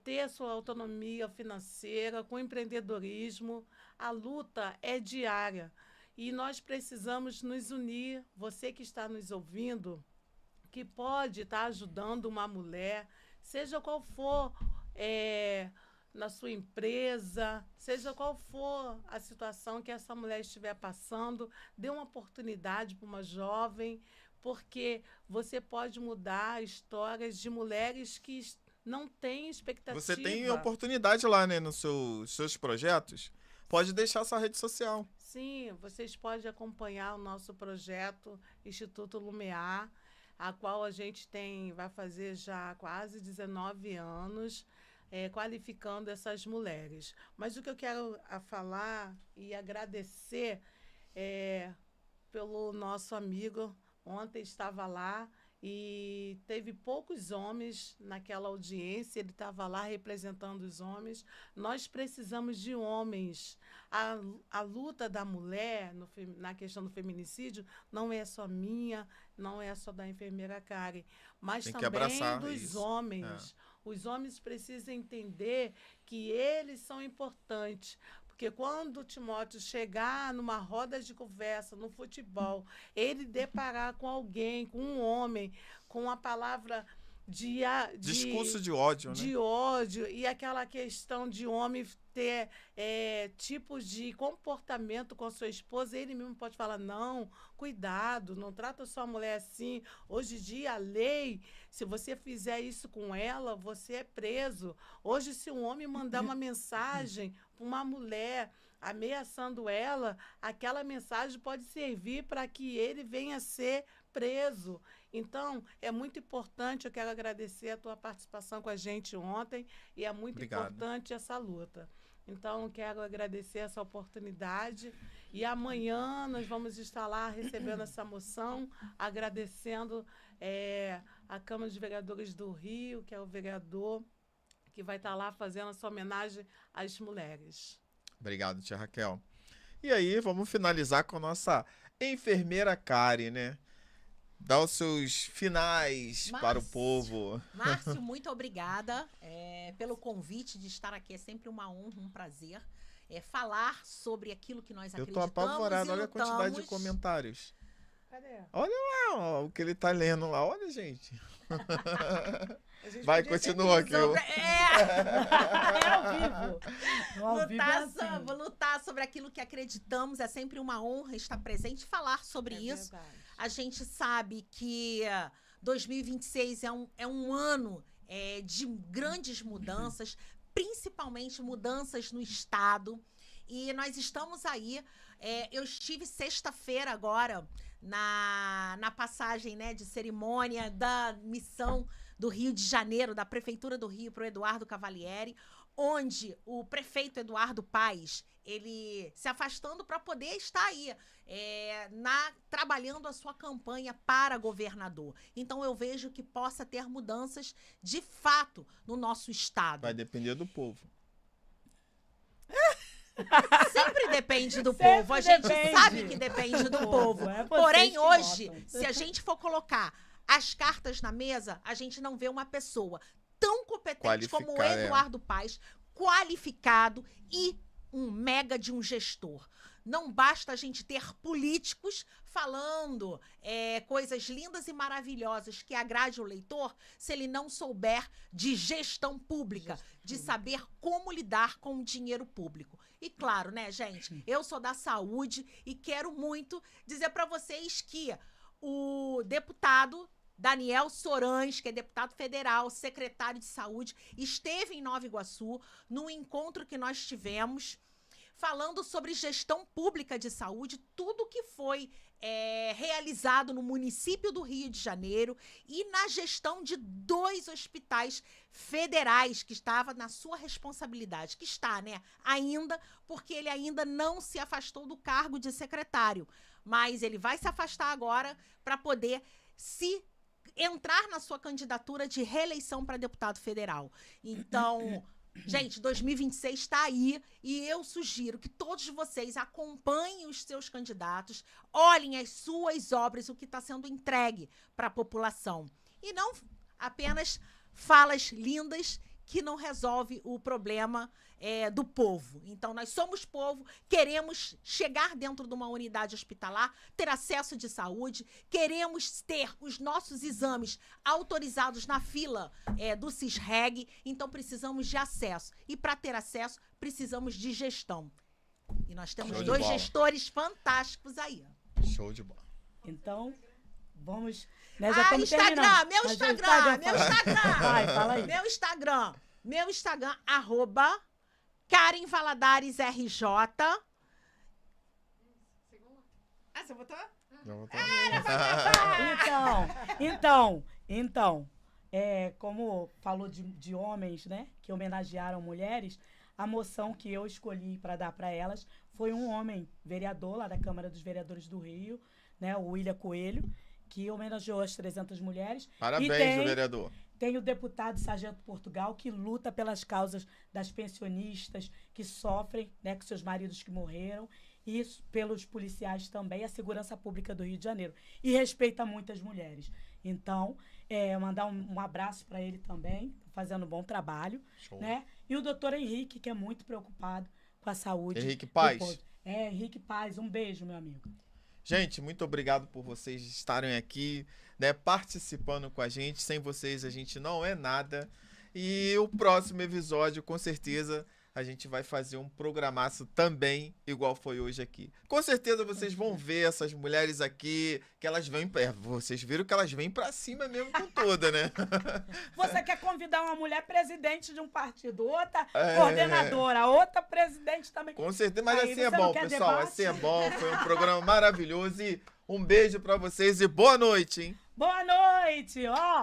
ter a sua autonomia financeira, com empreendedorismo. A luta é diária e nós precisamos nos unir. Você que está nos ouvindo, que pode estar ajudando uma mulher, seja qual for na sua empresa, seja qual for a situação que essa mulher estiver passando, dê uma oportunidade para uma jovem, porque você pode mudar histórias de mulheres que não têm expectativa.
Você tem oportunidade lá, né, nos seus projetos? Pode deixar sua rede social.
Sim, vocês podem acompanhar o nosso projeto Instituto Lumear, a qual a gente vai fazer já quase 19 anos, qualificando essas mulheres. Mas o que eu quero falar e agradecer pelo nosso amigo, ontem estava lá e teve poucos homens naquela audiência, ele estava lá representando os homens. Nós precisamos de homens. A luta da mulher na questão do feminicídio não é só minha, não é só da enfermeira Karen, mas
tem
também dos homens. Os homens precisam entender que eles são importantes. Porque quando o Timóteo chegar numa roda de conversa, no futebol, ele deparar com alguém, com um homem, com a palavra
discurso de ódio, né?
De ódio, e aquela questão de homem ter tipos de comportamento com sua esposa, ele mesmo pode falar, não, cuidado, não trata sua mulher assim. Hoje em dia, a lei, se você fizer isso com ela, você é preso. Hoje, se um homem mandar uma mensagem para uma mulher ameaçando ela, aquela mensagem pode servir para que ele venha a ser preso. Então, é muito importante, eu quero agradecer a tua participação com a gente ontem, e é muito importante essa luta. Então, quero agradecer essa oportunidade, e amanhã nós vamos estar lá recebendo essa moção, agradecendo a Câmara de Vereadores do Rio, que é o vereador que vai estar lá fazendo essa homenagem às mulheres.
Obrigado, tia Raquel. E aí, vamos finalizar com a nossa enfermeira Karen, né? Dá os seus finais para o povo.
Márcio, muito obrigada pelo convite de estar aqui. É sempre uma honra, um prazer. Falar sobre aquilo que nós acreditamos.
Eu tô apavorado, olha a quantidade de comentários.
Cadê?
Olha lá ó, o que ele tá lendo lá. Olha, gente. Vai, continua aqui.
Lutar sobre aquilo que acreditamos é sempre uma honra estar presente e falar sobre isso.
Verdade.
A gente sabe que 2026 é um ano de grandes mudanças, principalmente mudanças no Estado. E nós estamos aí. Eu estive sexta-feira agora na passagem, né, de cerimônia da missão do Rio de Janeiro, da Prefeitura do Rio, para o Eduardo Cavalieri, onde o prefeito Eduardo Paes, ele se afastando para poder estar aí, trabalhando a sua campanha para governador. Então, eu vejo que possa ter mudanças de fato no nosso estado.
Vai depender do povo.
Sempre depende do povo. A gente sabe que depende do povo. Porém, hoje, se a gente for colocar as cartas na mesa, a gente não vê uma pessoa tão competente como o Eduardo Paes, qualificado e um mega de um gestor. Não basta a gente ter políticos falando coisas lindas e maravilhosas que agrade o leitor, se ele não souber de gestão pública, de saber como lidar com o dinheiro público. E claro, né, gente, eu sou da saúde e quero muito dizer para vocês que o deputado Daniel Sorães, que é deputado federal, secretário de saúde, esteve em Nova Iguaçu, no encontro que nós tivemos, falando sobre gestão pública de saúde, tudo que foi realizado no município do Rio de Janeiro e na gestão de 2 hospitais federais que estava na sua responsabilidade, que está, né, ainda, porque ele ainda não se afastou do cargo de secretário, mas ele vai se afastar agora para poder entrar na sua candidatura de reeleição para deputado federal. Então, gente, 2026 está aí e eu sugiro que todos vocês acompanhem os seus candidatos, olhem as suas obras, o que está sendo entregue para a população. E não apenas falas lindas que não resolve o problema do povo. Então, nós somos povo, queremos chegar dentro de uma unidade hospitalar, ter acesso de saúde, queremos ter os nossos exames autorizados na fila do CISREG, então precisamos de acesso. E para ter acesso, precisamos de gestão. E nós temos 2 gestores fantásticos aí.
Show de bola.
Então, vamos... Né, já estamos
Instagram,
terminando.
meu Instagram.
Vai, fala aí.
Meu Instagram, @Karen Valadares RJ. Você botou?
Então, como falou de homens, né, que homenagearam mulheres, a moção que eu escolhi para dar para elas foi um homem vereador lá da Câmara dos Vereadores do Rio, né, o William Coelho, que homenageou as 300 mulheres.
Parabéns, vereador.
Tem o deputado Sargento Portugal, que luta pelas causas das pensionistas que sofrem, né, com seus maridos que morreram, e pelos policiais também, a segurança pública do Rio de Janeiro. E respeita muitas mulheres. Então, mandar um abraço para ele também, fazendo um bom trabalho.
Show.
Né? E o doutor Henrique, que é muito preocupado com a saúde.
Henrique Paz.
Henrique Paz. Um beijo, meu amigo.
Gente, muito obrigado por vocês estarem aqui, né, participando com a gente. Sem vocês a gente não é nada. E o próximo episódio, com certeza, a gente vai fazer um programaço também, igual foi hoje aqui. Com certeza vocês vão ver essas mulheres aqui, que elas vêm... vocês viram que elas vêm pra cima mesmo com toda, né?
Você quer convidar uma mulher presidente de um partido, outra coordenadora, outra presidente também.
Com certeza, mas
aí
assim é bom, pessoal.
Debate?
Assim é bom, foi um programa maravilhoso e um beijo pra vocês e boa noite, hein?
Boa noite, ó!